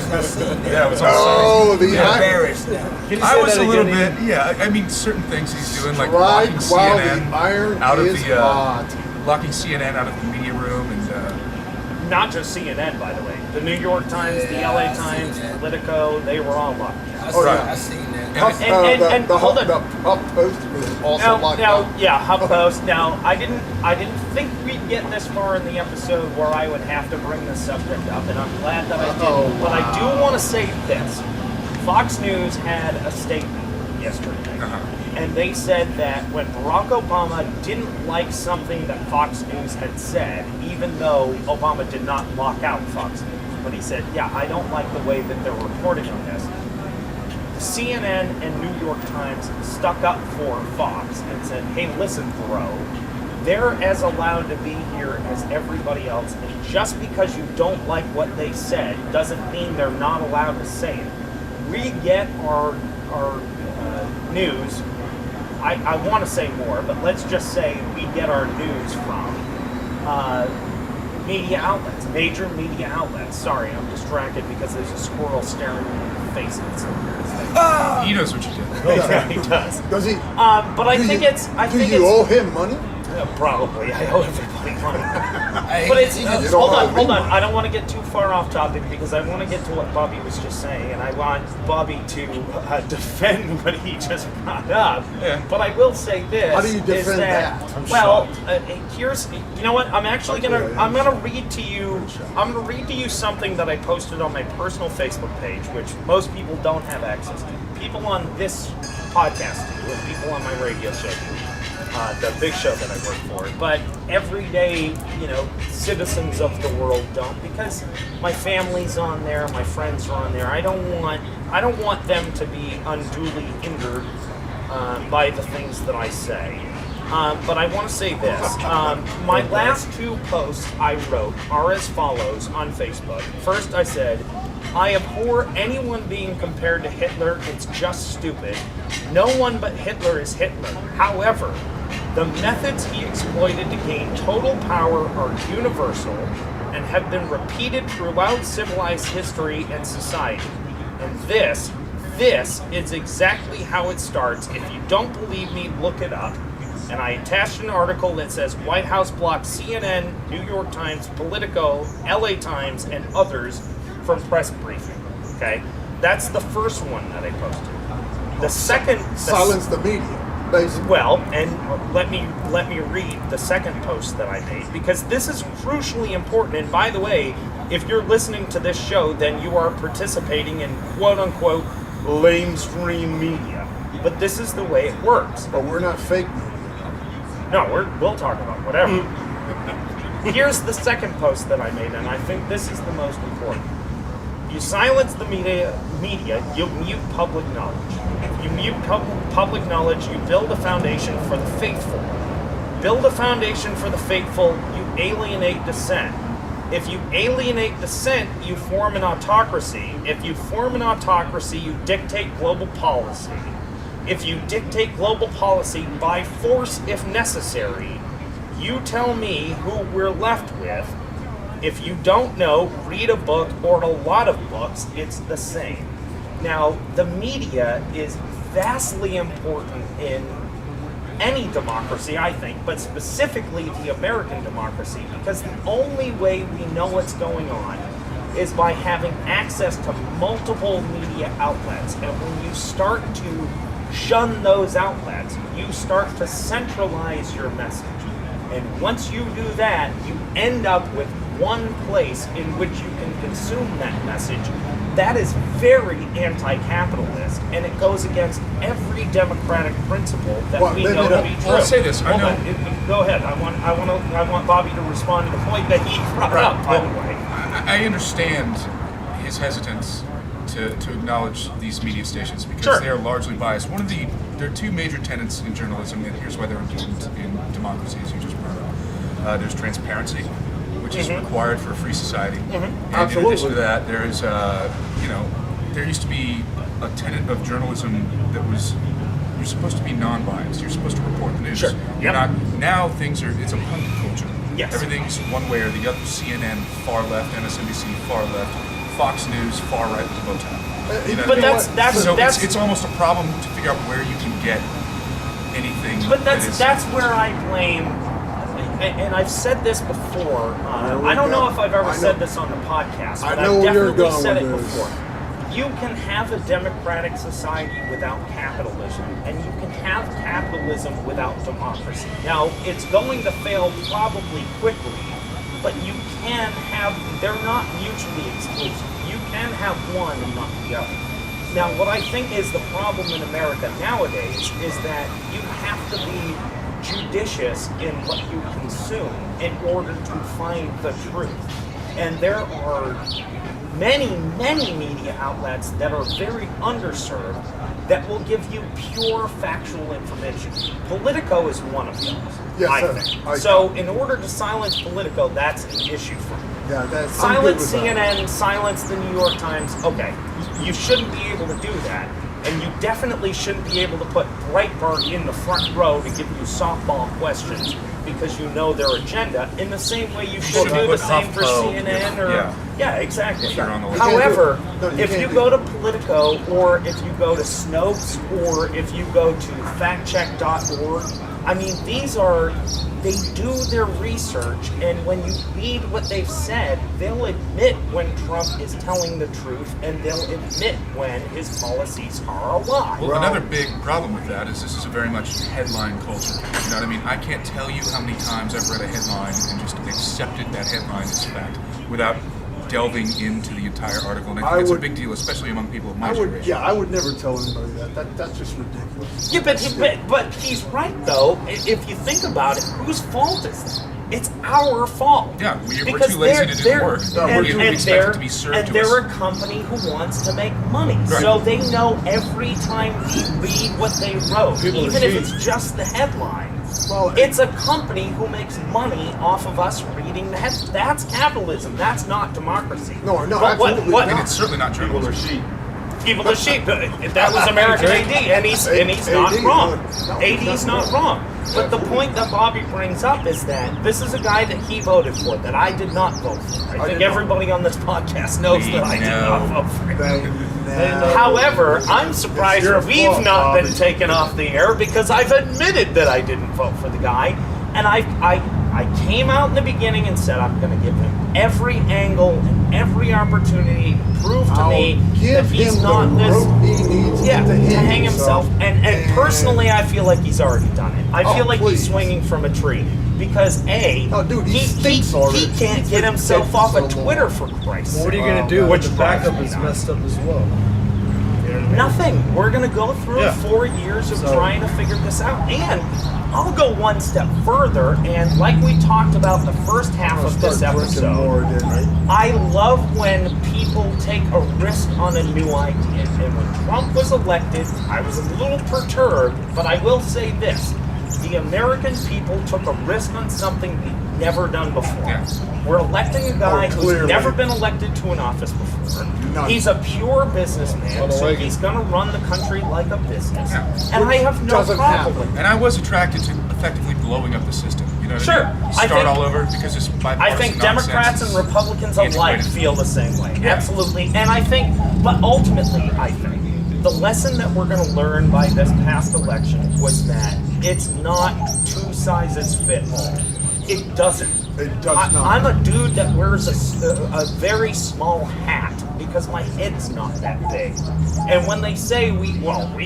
Yeah, it was on Oh, You're the embarrassed now. I was a little bit, I mean, certain things he's doing, like locking while the CNN iron out of is the hot. locking CNN out of the media room, and Not just CNN, by the way. The New York Times, the Yeah, LA I seen Times, that. Politico, they were all locked down. I seen that. And hold on. The Huff Post was also locked down. Yeah, HuffPost. Now, I didn't think we'd get this far in the episode where I would have to bring this subject up, and I'm glad that I didn't. But I do want to say this: Fox News had a statement yesterday, and they said that when Barack Obama didn't like something that Fox News had said, even though Obama did not lock out Fox News, but he said, "Yeah, I don't like the way that they're reporting on this." CNN and New York Times stuck up for Fox and said, hey, listen, bro, they're as allowed to be here as everybody else, and just because you don't like what they said doesn't mean they're not allowed to say it. We get our news, I want to say more, but let's just say we get our news from media outlets, major media outlets. Sorry, I'm distracted because there's a squirrel staring me in the face. And it's the weirdest thing. he knows what you did. Yeah, he does. Does he? But I think it's. Do you owe him money? Probably. I owe everybody money. Hey, But it's. he just- Hold on. I don't want to get too far off topic because I want to get to what Bobby was just saying, and I want Bobby to defend what he just brought up. Yeah. But I will say this: How do you is defend that? Well, here's. You know what? I'm actually I'm gonna read to you. I'm gonna read to you something that I posted on my personal Facebook page, which most people don't have access to. People on this podcast do, and people on my radio show do. The big show that I work for, but everyday, citizens of the world don't, because my family's on there, my friends are on there. I don't want them to be unduly hindered by the things that I say. But I want to say this: my last two posts I wrote are as follows on Facebook. First, I said, I abhor anyone being compared to Hitler. It's just stupid. No one but Hitler is Hitler. However, the methods he exploited to gain total power are universal, and have been repeated throughout civilized history and society. And this is exactly how it starts. If you don't believe me, look it up. And I attached an article that says White House blocks CNN, New York Times, Politico, LA Times, and others from press briefing. Okay? That's the first one that I posted. The second... Silence the media, basically. Well, and let me read the second post that I made, because this is crucially important. And by the way, if you're listening to this show, then you are participating in quote-unquote lamestream media. But this is the way it works. But we're not fake media. No, we'll talk about whatever. Here's the second post that I made, and I think this is the most important. You silence the media, you mute public knowledge. If you mute public knowledge, you build a foundation for the faithful. Build a foundation for the faithful, you alienate dissent. If you alienate dissent, you form an autocracy. If you form an autocracy, you dictate global policy. If you dictate global policy by force if necessary, you tell me who we're left with. If you don't know, read a book or a lot of books, it's the same. Now, the media is vastly important in any democracy, I think, but specifically the American democracy, because the only way we know what's going on is by having access to multiple media outlets. And when you start to shun those outlets, you start to centralize your message. And once you do that, you end up with one place in which you can consume that message. That is very anti-capitalist, and it goes against every democratic principle that we know to be true. I'll say this. I know. Go ahead. I want Bobby to respond to the point that he brought up. By the way, I understand his hesitance to acknowledge these media stations because Sure. they are largely biased. There are two major tenets in journalism, and here's why they're important in democracy, as you just brought up. There's transparency, which is required for a free society. And Absolutely. in addition to that, there is, there used to be a tenet of journalism that was, you're supposed to be non-biased. You're supposed to report the news. Sure. You're Yep. not. Now it's a pundit culture. Yes. Everything's one way or the other. CNN, far left. MSNBC, far left. Fox News, far right with the bow tie. You know But what I mean? that's So it's almost a problem to figure out where you can get anything. But that is, that's where I blame, and I've said this before. I don't know if I've ever said this on the podcast, but I know I've where you're definitely going said it with this. before. You can have a democratic society without capitalism, and you can have capitalism without democracy. Now, it's going to fail probably quickly, but you can have, they're not mutually exclusive. You can have one and not the other. Now, what I think is the problem in America nowadays is that you have to be judicious in what you consume in order to find the truth. And there are many, many media outlets that are very underserved that will give you pure factual information. Politico is one of those, Yes, I sir. think. So in order to silence Politico, that's an issue for me. Yeah, that's Silence CNN, silence the New York Times. Okay, you shouldn't be able to do that. And you definitely shouldn't be able to put Breitbart in the front row to give you softball questions because you know their agenda, in the same way you should do the same for CNN or... Yeah, exactly. Sure, on the list. However, No, you if can't you do go to Politico, or if you go to Snopes, or if you go to factcheck.org, I mean, they do their research, and when you read what they've said, they'll admit when Trump is telling the truth, and they'll admit when his policies are a lie. Well, another big problem with that is this is a very much headline culture. You know what I mean? I can't tell you how many times I've read a headline and just accepted that headline as fact without delving into the entire article. And I think it's a big deal, especially among people of my generation. I would never tell anybody that. That's just ridiculous. Yeah, but he's right, though. If you think about it, whose fault is it? It's our fault. Yeah, we're Because too lazy to do the they're- work. And, We and expect they're, it to be served and to they're us. a company who wants to make money. Right. So they know every time we read what they wrote, People are even if cheap. it's just the headline. Well, It's a company who makes money off of us reading the headline. That's capitalism. That's not democracy. No, But absolutely And it's certainly not journalism. People to sheep. That was American AD, and he's not AD, wrong. no, AD's not wrong. But the point that Bobby brings up is that this is a guy that he voted for, that I did not vote for. I think everybody on this podcast knows that I did not vote for him. However, I'm surprised we've not been taken off the air because I've admitted that I didn't vote for the guy, and I came out in the beginning and said I'm going to give him every angle and every opportunity to prove to me that he's not this. To hang himself. And personally, I feel like he's already done it. I feel like he's swinging from a tree. Because he can't get himself off of Twitter for Christ's sake. What are you gonna do when the backup is messed up as well? Nothing. We're going to go through 4 years of trying to figure this out. And I'll go one step further. And like we talked about the first half of this episode, I love when people take a risk on a new idea. And when Trump was elected, I was a little perturbed, but I will say this. The American people took a risk on something we've never done before. Yes. We're electing a guy who's never been elected to an office before. He's a pure businessman, so he's going to run the country like a business. Yeah. And I have no problem with that. And I was attracted to effectively blowing up the system. You know what I mean? I Start think, all over because it's bipartisan I think Democrats and Republicans alike feel the same way. Yeah. Absolutely. And I think, but ultimately, I think, the lesson that we're going to learn by this past election was that it's not two sizes fit all. It doesn't. It does not. I'm a dude that wears a very small hat because my head's not that big. And when they say we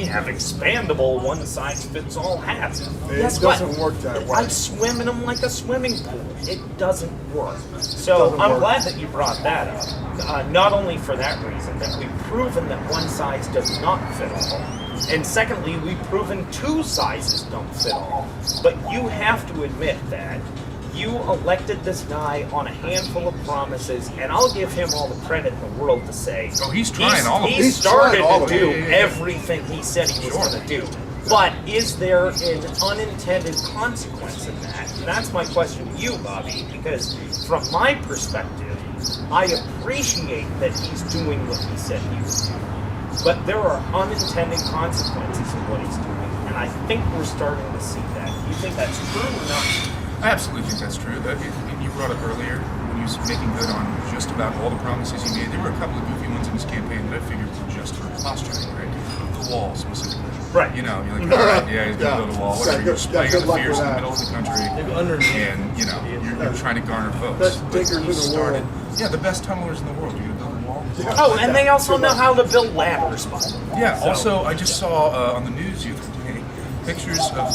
have expandable one-size-fits-all hats, guess what? It doesn't work that way. I swim in them like a swimming pool. It doesn't work. So I'm glad that you brought that up. Not only for that reason, that we've proven that one size does not fit all. And secondly, we've proven two sizes don't fit all. But you have to admit that you elected this guy on a handful of promises, and I'll give him all the credit in the world to say he's trying all of it. He started to do everything he said he was going to do. But is there an unintended consequence in that? And that's my question to you, Bobby, because from my perspective, I appreciate that he's doing what he said he would do. But there are unintended consequences of what he's doing, and I think we're starting to see that. Do you think that's true or not? I absolutely think that's true. You brought up earlier when he was making good on just about all the promises he made. There were a couple of goofy ones in his campaign that I figured were just for posturing, right? The wall specifically. Right. You know, you're like, all right, he's going to build a wall. Whatever. You're spraying on the fears in the middle of the country. And, you're trying to garner votes. He started. Yeah, the best tunnelers in the world. You're going to build a wall. Oh, and they also know how to build ladders, by the way. Yeah, also, I just saw on the news the other day pictures of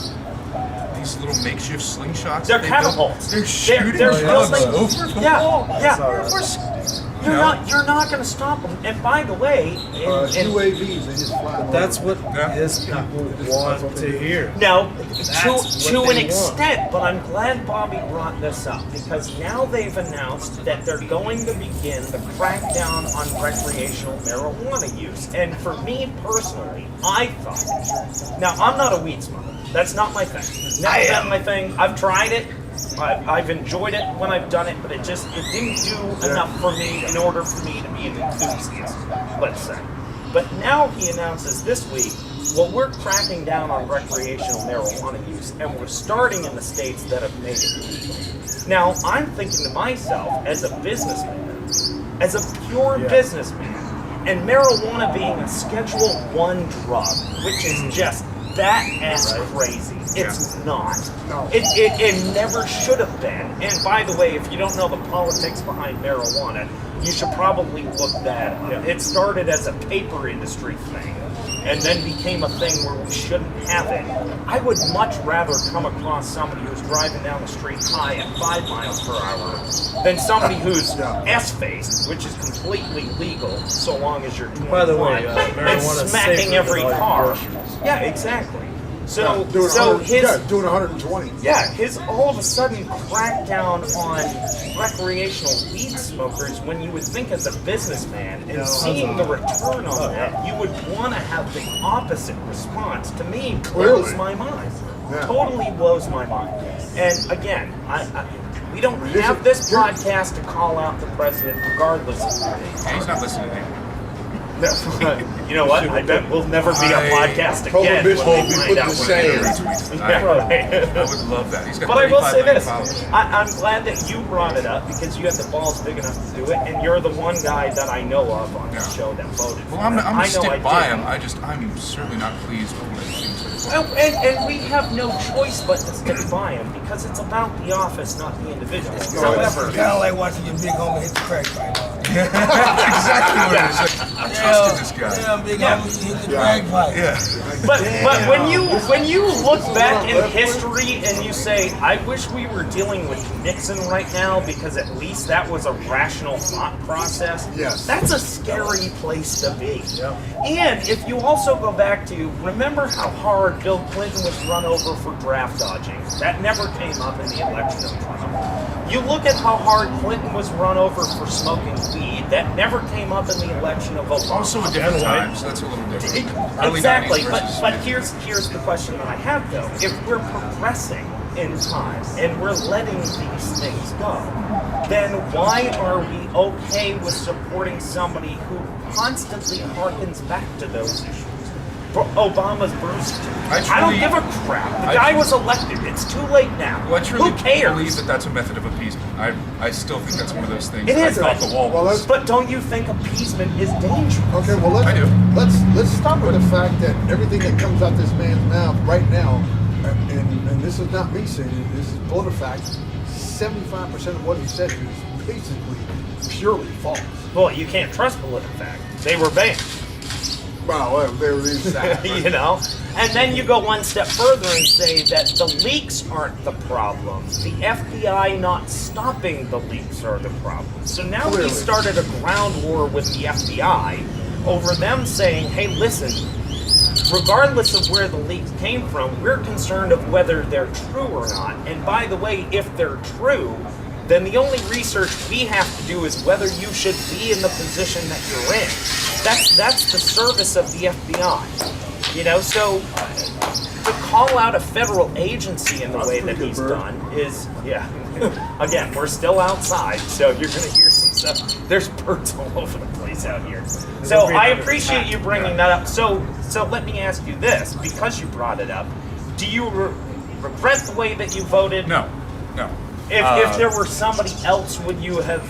these little makeshift slingshots. They're catapults. They're shooting they're buildings building- over the Yeah, wall. yeah. You're not going to stop them. And by the way, UAVs, they just fly. That's what his people want to hear. no, That's to what an they extent, but I'm glad Bobby brought this up because now they've announced that they're going to begin the crackdown on recreational marijuana use. And for me personally, I thought, now I'm not a weed smoker. That's not my thing. Never been my thing. I've tried it. I've enjoyed it when I've done it, but it didn't do enough for me in order for me to be an enthusiast, let's say. But now he announces this week, well, we're cracking down on recreational marijuana use, and we're starting in the states that have made it legal. Now, I'm thinking to myself, as a businessman, as a pure businessman, and marijuana being a Schedule I drug, which is just that crazy. It's not. It never should have been. And by the way, if you don't know the politics behind marijuana, you should probably look that up. It started as a paper industry thing and then became a thing where we shouldn't have it. I would much rather come across somebody who's driving down the street high at 5 miles per hour than somebody who's S-faced, which is completely legal so long as you're 21, By the way, and marijuana is smacking safer every than all car. groceries. Yeah, exactly. So, doing doing 120. his all of a sudden crackdown on recreational weed smokers when you would think as a businessman and seeing the return on that, you would want to have the opposite response. To me, blows my mind. Totally blows my mind. And again, we don't have this podcast to call out the president regardless of who it is. He's not listening to him. You know what? I bet we'll never be a podcast again. Prohibition when will we be find put out to what shame. it is. I would love that. He's got But I will 35 say million this: followers. I'm glad that you brought it up because you had the balls big enough to do it, and you're the one guy that I know of on the Yeah. show that voted. Well, for I'm it. going I to know I stick by did. him. I'm certainly not pleased with what I've seen so far. Well, and we have no choice but to stick by him because it's about the office, not the individual. However, It's kind of like watching your big homie hit the crack pipe. Exactly what it is. Like, I trusted this guy. Yeah, big Yeah. homie hit the crack pipe. Yeah. but when you look back in history and you say, I wish we were dealing with Nixon right now because at least that was a rational thought process. Yes. That's a scary place to be. And if you also go back to remember how hard Bill Clinton was run over for draft dodging. That never came up in the election of Trump. You look at how hard Clinton was run over for smoking weed. That never came up in the election of Obama. Also a different time, so that's a little different. Early Exactly, 90s but versus here's the question that I have though. If we're progressing in time and we're letting these things go, then why are we okay with supporting somebody who constantly harkens back to those issues? Obama's birth certificate. I don't truly- give a crap. The guy was elected. It's too late now. Well, I truly Who cares? believe that that's a method of appeasement. I still think that's one of those things. It I is, thought but- the wall well, was. But don't you think appeasement is dangerous? Okay, well I do. let's start with the fact that everything that comes out this man's mouth right now, and this is not me saying it, this is full of fact. 75% of what he said is basically purely false. Well, you can't trust PolitiFact. They were banned. Well, there it is. You know? And then you go one step further and say that the leaks aren't the problem. The FBI not stopping the leaks are the problem. So now we Clearly. started a ground war with the FBI over them saying, hey, listen, regardless of where the leaks came from, we're concerned of whether they're true or not. And by the way, if they're true, then the only research we have to do is whether you should be in the position that you're in. That's the service of the FBI. You know, so to call out a federal agency in the way that he's done is, yeah. Again, we're still outside, so you're going to hear some stuff. There's birds all over the place out here. So I appreciate you bringing that up. So let me ask you this, because you brought it up, do you regret the way that you voted? No. If there were somebody else, would you have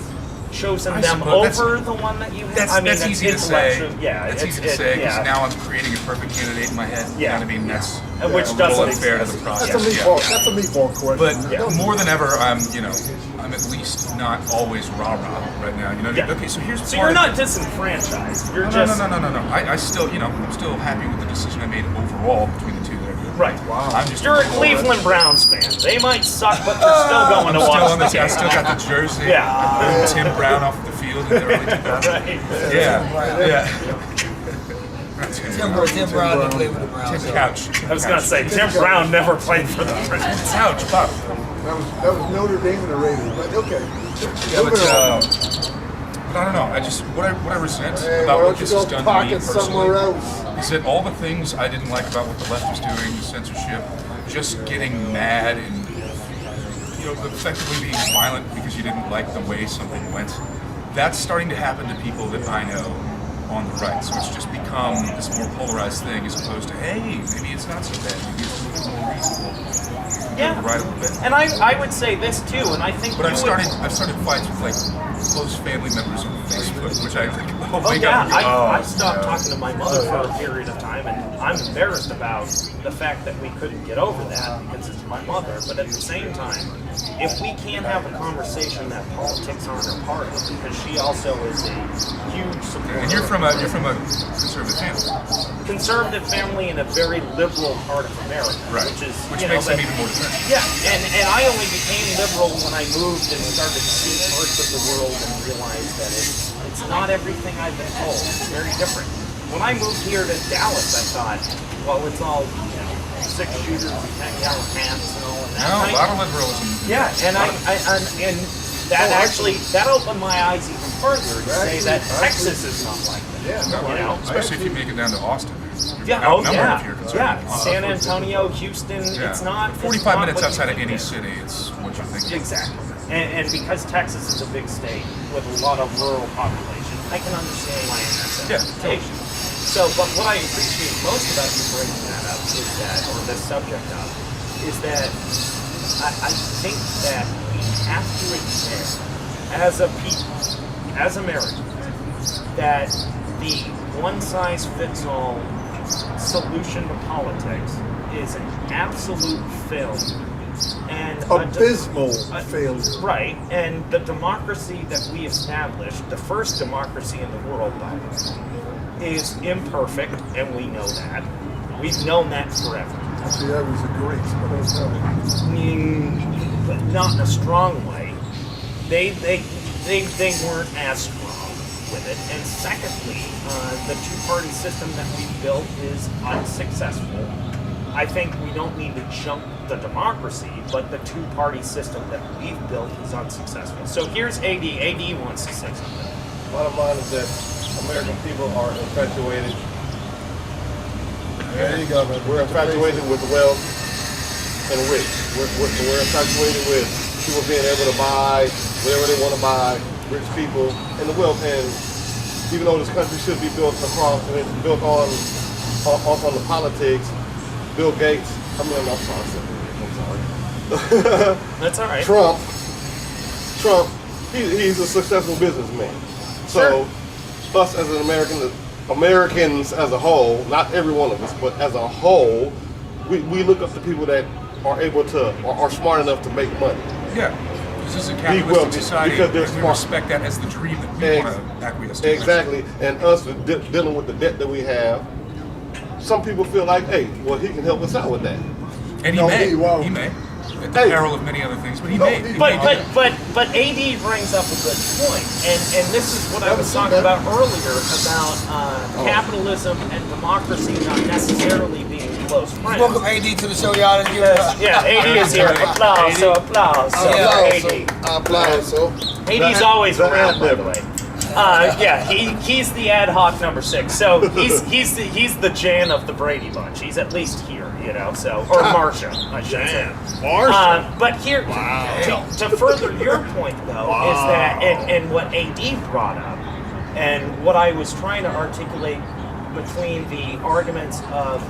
chosen I them suppose over the one that you had? That's easy to say. intellectual- Yeah, that's it's- easy to say because yeah. now I'm creating a perfect candidate in my head. You know what I mean? That's Which a doesn't little unfair to exist. the process. That's a meatball. That's a meatball question. But more than ever, I'm at least not always rah-rah right now. You know. Yeah. Okay, so here's So part you're of not it. disenfranchised. You're No. just I still, I'm still happy with the decision I made overall between the two there. right. Wow. I'm just You're a little- Cleveland Browns fan. They might suck, but they're still going I'm to still watch on the this. I game. still got the jersey. Yeah. Tim Brown off the field in the early 2000s. Right. Yeah. Tim Brown didn't play with the Browns. Tim Couch. I was going to say, Tim Brown never played for the Browns. Couch, Bob. That was Notre Dame and the Raiders. But okay. Yeah, Moving on. but I don't know. I just what I resent Hey, about why what don't you this go has done to me pocket somewhere personally else? is that all the things I didn't like about what the left was doing, the censorship, just getting mad and effectively being violent because you didn't like the way something went. That's starting to happen to people that I know on the right. So it's just become this more polarized thing as opposed to, hey, maybe it's not so bad. Maybe it's a little bit more reasonable. Yeah. Right a little bit. And I would say this too, and I think But you I've would- started fights with like close family members on Facebook, which I think, Oh my yeah, God. I stopped talking to my mother for a period of time, and I'm embarrassed about the fact that we couldn't get over that because it's my mother. But at the same time, if we can't have a conversation that politics aren't a part of, because she also is a huge supporter. And you're from a conservative family, conservative family in a very liberal part of America, right? which Makes them that- even more defensive. Yeah, and I only became liberal when I moved and started to see parts of the world and realized that it's not everything I've been told. It's very different. When I moved here to Dallas, I thought, well, it's all 6 shooters and 10 yellow pants and all of that. No, And a lot of liberalism. yeah, and that actually that opened my eyes even further to say that Texas is not like that. Yeah, You know? Especially if you make it down to Austin. You're Yeah, oh outnumbered yeah, if you're conservative. yeah. San Antonio, Houston, Yeah. it's not. 45 minutes what outside you of think any it is. city, it's what you're thinking. Exactly. And because Texas is a big state with a lot of rural population, I can understand why in that Yeah, temptation. So, but what I appreciate most about you bringing that up is that, or this subject up, is that I think that we have to admit, as a people, as Americans, that the one-size-fits-all solution to politics is an absolute failure. And Abysmal failure. Right, and the democracy that we established, the first democracy in the world, by the way, is imperfect, and we know that. We've known that forever. See, that was the Greeks, but that's not. But not in a strong way. They weren't as strong with it. And secondly, the two-party system that we built is unsuccessful. I think we don't need to jump the democracy, but the two-party system that we've built is unsuccessful. So here's AD. AD wants to say something. Bottom line is that American people are infatuated. There you go, man. We're infatuated with wealth and rich. We're infatuated with people being able to buy whatever they want to buy, rich people, and the wealth. And even though this country should be built across and it's built on the politics, Bill Gates. I'm sorry. That's all right. Trump. He's a successful businessman. So, us as an Americans as a whole, not every one of us, but as a whole, we look up to people that are able to, are smart enough to make money. Yeah. This is a wealthy, capitalistic society, because they're and we smart. respect that as the dream that we want to acquiesce to. Exactly. And us dealing with the debt that we have, some people feel like, hey, well, he can help us out with that. And No, he he won't. may. At the Hey. peril of many other things, but he No, may. he He But may. but AD brings up a good point, and this is what I was talking about earlier about capitalism and democracy not necessarily being close friends. Welcome AD to the show, y'all. Let's give it up. Yeah, AD is here. Applause, so applause. So AD. Applause, so. AD's always around, by the way. Yeah, he's the ad hoc number 6. So he's the Jan of the Brady Bunch. He's at least here, you know. So or Marsha, I should say. Marsha. But here, to further your point though, is that and what AD brought up, and what I was trying to articulate between the arguments of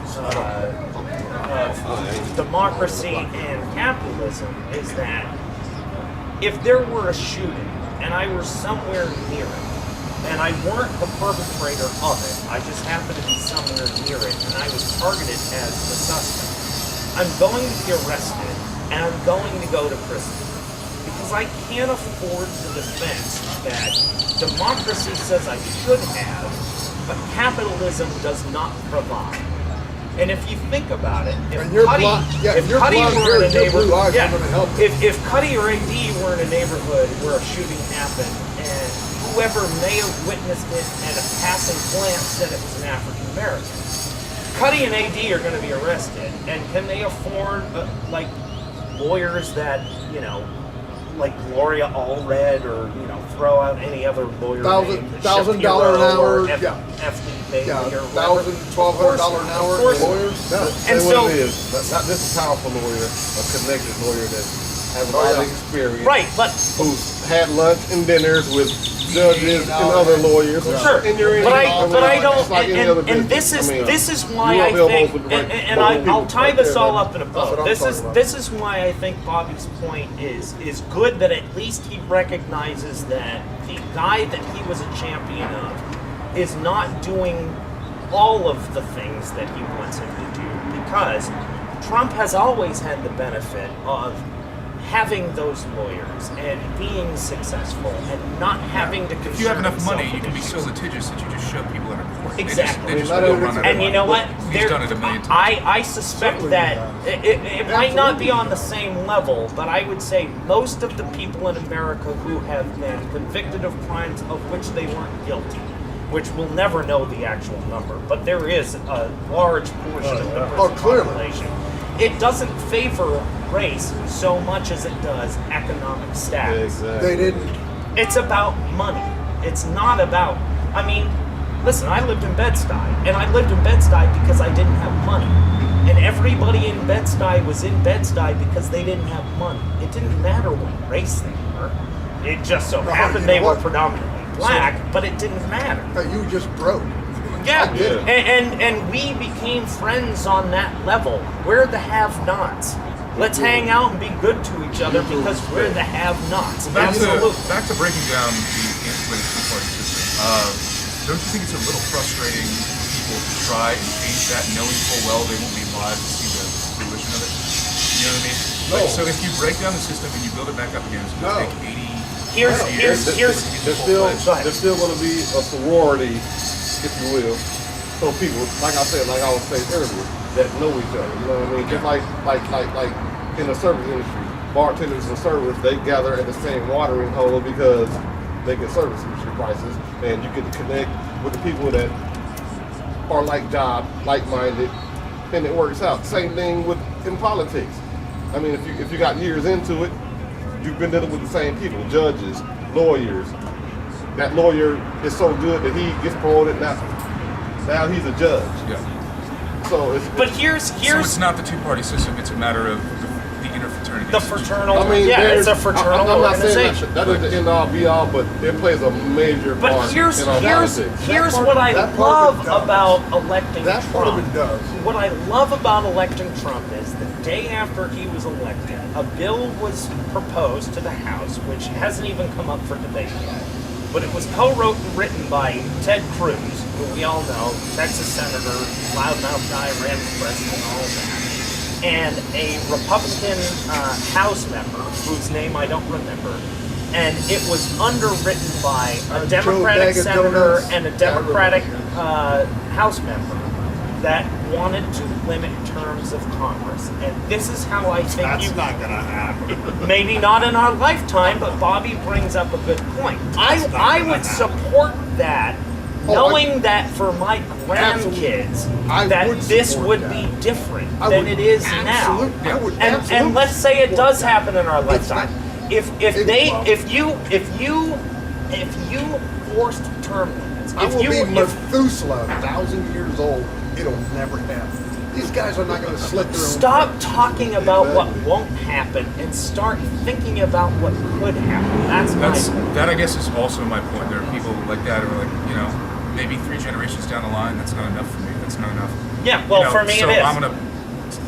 democracy and capitalism is that if there were a shooting and I were somewhere near it, and I weren't the perpetrator of it, I just happened to be somewhere near it, and I was targeted as the suspect, I'm going to be arrested, and I'm going to go to prison. Because I can't afford the defense that democracy says I should have, but capitalism does not provide. And if you think about it, if And you're Cuddy, blonde- yeah, if you're Cuddy blonde were in hair, a your blue neighborhood, eyes yeah, are gonna help. if Cuddy or AD were in a neighborhood where a shooting happened and whoever may have witnessed it at a passing glance said it was an African American, Cuddy and AD are going to be arrested. And can they afford like lawyers that like Gloria Allred or throw out any other lawyer? $1,000 an hour, yeah. FD Yeah, or $1,000, $1,200 an hour Of course. lawyers. No. Say And what so- it is. This is a powerful lawyer, a connected lawyer that has a lot of experience. Right, but Who's had lunch and dinners with judges and other lawyers. sure, And you're in but here, I don't, it's like any other and business. this is why you I rub elbows think, with the right- and both I'll people tie right this there, all man. up in a That's bow. what I'm talking about. This is why I think Bobby's point is good that at least he recognizes that the guy that he was a champion of is not doing all of the things that he wants him to do, because Trump has always had the benefit of having those lawyers and being successful and not having to concern If you have enough himself money, you with can be so issues. litigious that you just show people in a court. Exactly. They just I mean, will not run it. And you know what? He's There- done it a million times. I suspect that it might not be on the same level, but I would say most of the people in America who have been convicted of crimes of which they weren't guilty, which we'll never know the actual number, but there is a large portion of the prison clearly. population. It doesn't favor race so much as it does economic status. Exactly. They didn't. It's about money. It's not about, I mean, listen, I lived in Bed-Stuy, and I lived in Bed-Stuy because I didn't have money. And everybody in Bed-Stuy was in Bed-Stuy because they didn't have money. It didn't matter what race they were. It just so happened they were predominantly One black, but it didn't matter. You were just broke. Yeah, I get it. and we became friends on that level. We're the have-nots. Let's hang out and be good to each other because we're the have-nots. Absolutely. Back to breaking down the antiquated two-party system. Don't you think it's a little frustrating for people to try and change that, knowing full well they won't be alive to see the fruition of it? You know what I mean? No. Like, so if you break down the system and you build it back up again, it's going to take 80 Here's years. There's still going to be a sorority, if you will. So people, like I said, like I was saying earlier, that know each other. You know what I mean? Just like in the service industry, bartenders and servers, they gather at the same watering hole because they get service industry prices, and you get to connect with the people that are like job, like-minded, and it works out. Same thing in politics. I mean, if you got years into it, you've been dealing with the same people, judges, lawyers. That lawyer is so good that he gets promoted now he's a judge. Yeah. So here's So it's not the two-party system, it's a matter of the interfraternity. the fraternal. I mean, it's a fraternal I'm not saying organization. that is the end-all be-all, but it plays a major But part here's in our politics. what I that part of love it does. about electing That part Trump. of it does. What I love about electing Trump is the day after he was elected, a bill was proposed to the House, which hasn't even come up for debate yet. But it was co-wrote and written by Ted Cruz, who we all know, Texas senator, loudmouth guy, ran for president, all of that, and a Republican House member, whose name I don't remember. And it was underwritten by a Democratic Joe senator Donuts. and a Democratic House member that wanted to limit terms of Congress. And this is how I think That's not gonna happen. maybe not in our lifetime, but Bobby brings up a good point. I would support that, knowing that for my grandkids, I that would this support would that. be different I than would it is absolutely- now. I would And absolutely let's say it does support happen in our It's lifetime. not- If you forced term limits, I if will you be if Methuselah, 1,000 years old. It'll never happen. These guys are not going to slit their own. stop throats. talking about what Exactly. won't happen and start thinking about what could happen. That's my point. That I guess is also my point. There are people like that who are like, you know, maybe 3 generations down the line, that's not enough for me. That's not enough. Yeah, well, You know, for me so it is. I'm gonna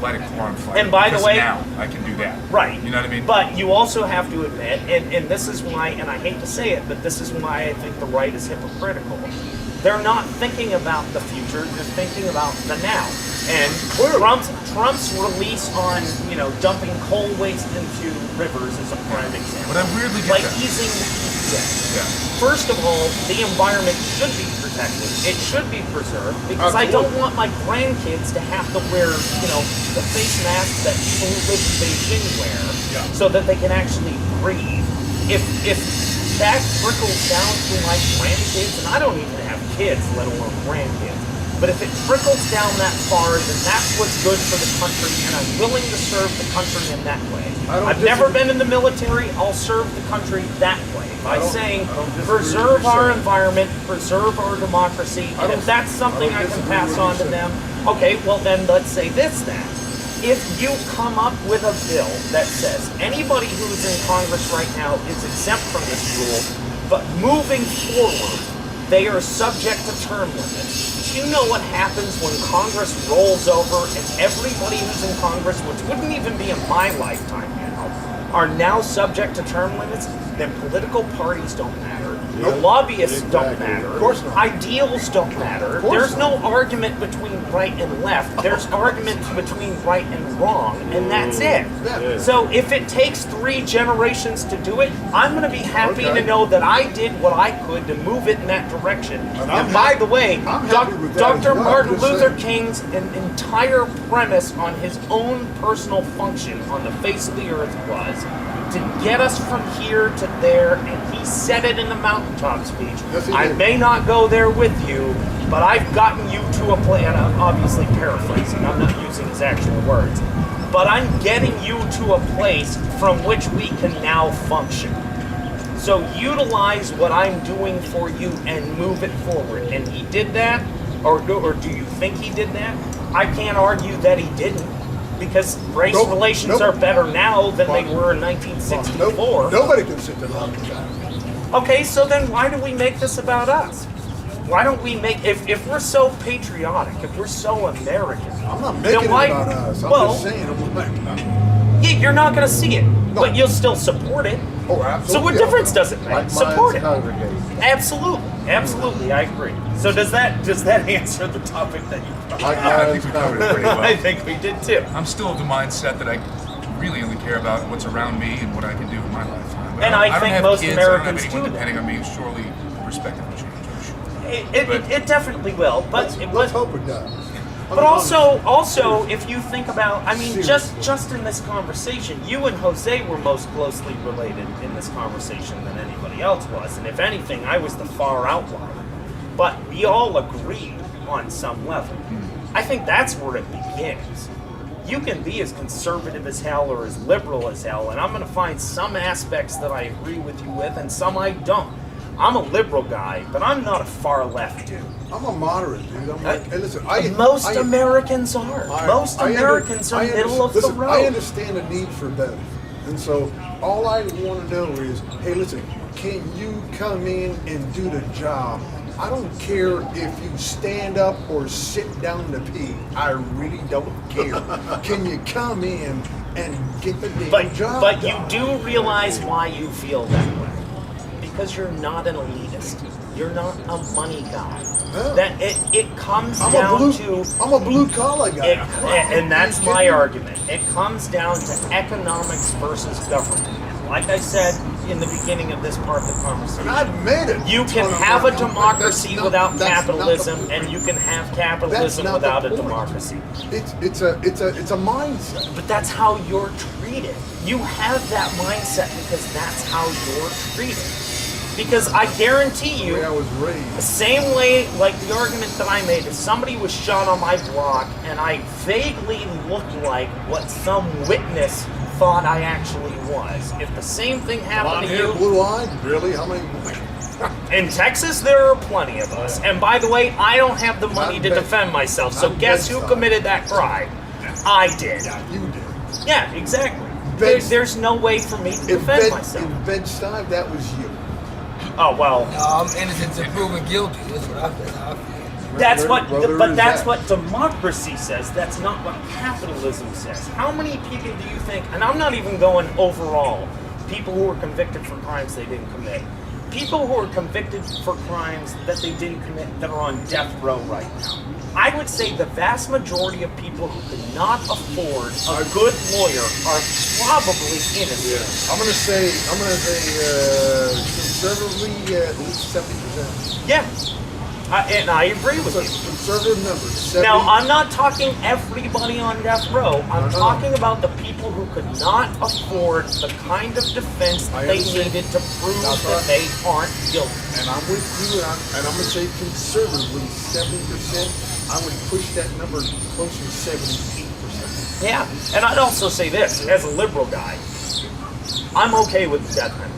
light a car on fire. And by the because way- now I can do that. Right. You know what I mean? But you also have to admit, and this is why, and I hate to say it, but this is why I think the right is hypocritical. They're not thinking about the future, they're thinking about the now. And Trump's release on, dumping coal waste into rivers is a prime example. But I weirdly get Like that. easing the heat debt. Yeah. First of all, the environment should be protected. It should be preserved because I don't want my grandkids to have to wear, the face masks that people who live in Beijing wear, so that they can actually breathe. If that trickles down to my grandkids, and I don't even have kids, let alone grandkids. But if it trickles down that far, then that's what's good for the country, and I'm willing to serve the country in that way. I've never been in the military. I'll serve the country that way by saying, preserve our environment, preserve our democracy, and if that's something I can pass on to them, okay, well then let's say this then. If you come up with a bill that says anybody who's in Congress right now is exempt from this rule, but moving forward, they are subject to term limits. Do you know what happens when Congress rolls over and everybody who's in Congress, which wouldn't even be in my lifetime now, are now subject to term limits? Then political parties don't matter. Lobbyists don't matter. Of course not. Ideals don't matter. course There's not. no argument between right and left. There's arguments between right and wrong, and that's it. Yeah. So if it takes 3 generations to do it, I'm going to be happy to Okay. know that I did what I could to move it in that direction. And And by the way, I'm happy with that as Dr. well, Martin just Luther saying. King's entire premise on his own personal function on the face of the earth was to get us from here to there, and he said it in the mountaintop speech. Yes, he I did. may not go there with you, but I've gotten you to a place, and I'm obviously paraphrasing, I'm not using his actual words, but I'm getting you to a place from which we can now function. So utilize what I'm doing for you and move it forward. And he did that, or do you think he did that? I can't argue that he didn't, because race Nope, relations nope. are better now than they But- were in 1964. Nobody can sit there and argue that. Okay, so then why do we make this about us? Why don't we make, if we're so patriotic, if we're so American, I'm not making it why, about us. I'm well, just saying. I'm like, yeah, you're not going to see it, but you'll still support it. oh, absolutely. So what difference does it make? Like Support it. congregate. Absolutely, I agree. So does that answer the topic that you brought? I think we covered it pretty well. I think we did too. I'm still of the mindset that I really only care about what's around me and what I can do in my lifetime. And I don't think have most kids, Americans I don't have anyone do that. depending on me. Surely perspective will change. I'm sure. It definitely will, but let's hope it does. But also, if you think about, I mean, just in this conversation, you and Jose were most closely related in this conversation than anybody else was, and if anything, I was the far outlier. But we all agreed on some level. I think that's where it begins. You can be as conservative as hell or as liberal as hell, and I'm going to find some aspects that I agree with you with and some I don't. I'm a liberal guy, but I'm not a far left dude. I'm a moderate dude. I'm like, hey, listen, Most Americans are. Most Americans are middle of the road. I understand the need for both. And so all I want to know is, hey, listen, can you come in and do the job? I don't care if you stand up or sit down to pee. I really don't care. Can you come in and get the damn job But done? you do realize why you feel that way. Because you're not an elitist. You're not a money guy. No. That it comes I'm down to I'm a blue collar guy. and that's my argument. It comes down to economics versus government. Like I said in the beginning of this part of the conversation, And I've made it. you can have a democracy without capitalism, and you can have capitalism without a democracy. It's a mindset. But that's how you're treated. You have that mindset because that's how you're treated. Because I guarantee The you, way I was raised. the same way, like the argument that I made, if somebody was shot on my block and I vaguely looked like what some witness thought I actually was, if the same thing happened Blonde to hair, you, blue eyed. Really? How many? in Texas, there are plenty of us. And by the way, I don't have the money to defend myself. So Not guess who Bed-Stuy. committed that crime? I did. You did. Yeah, exactly. Bed- There's no way for me to In defend myself. Bed-Stuy, that was you. Oh well. No, I'm innocent until proven guilty. That's what I feel. That's what, Where but is that's that? what democracy says. That's not what capitalism says. How many people do you think, and I'm not even going overall, people who are convicted for crimes they didn't commit, people who are convicted for crimes that they didn't commit that are on death row right now. I would say the vast majority of people who could not afford a good lawyer are probably innocent. I'm gonna say conservatively at least 70%. Yeah. And I agree with So you. conservative numbers. 70. Now, I'm not talking everybody on death row. I'm No. talking about the people who could not afford the kind of defense that I they understand. needed to prove That's that right. they aren't guilty. And I'm with you, and I'm gonna say conservatively 70%. I would push that number closer to 78%. Yeah. And I'd also say this, as a liberal guy, I'm okay with the death penalty.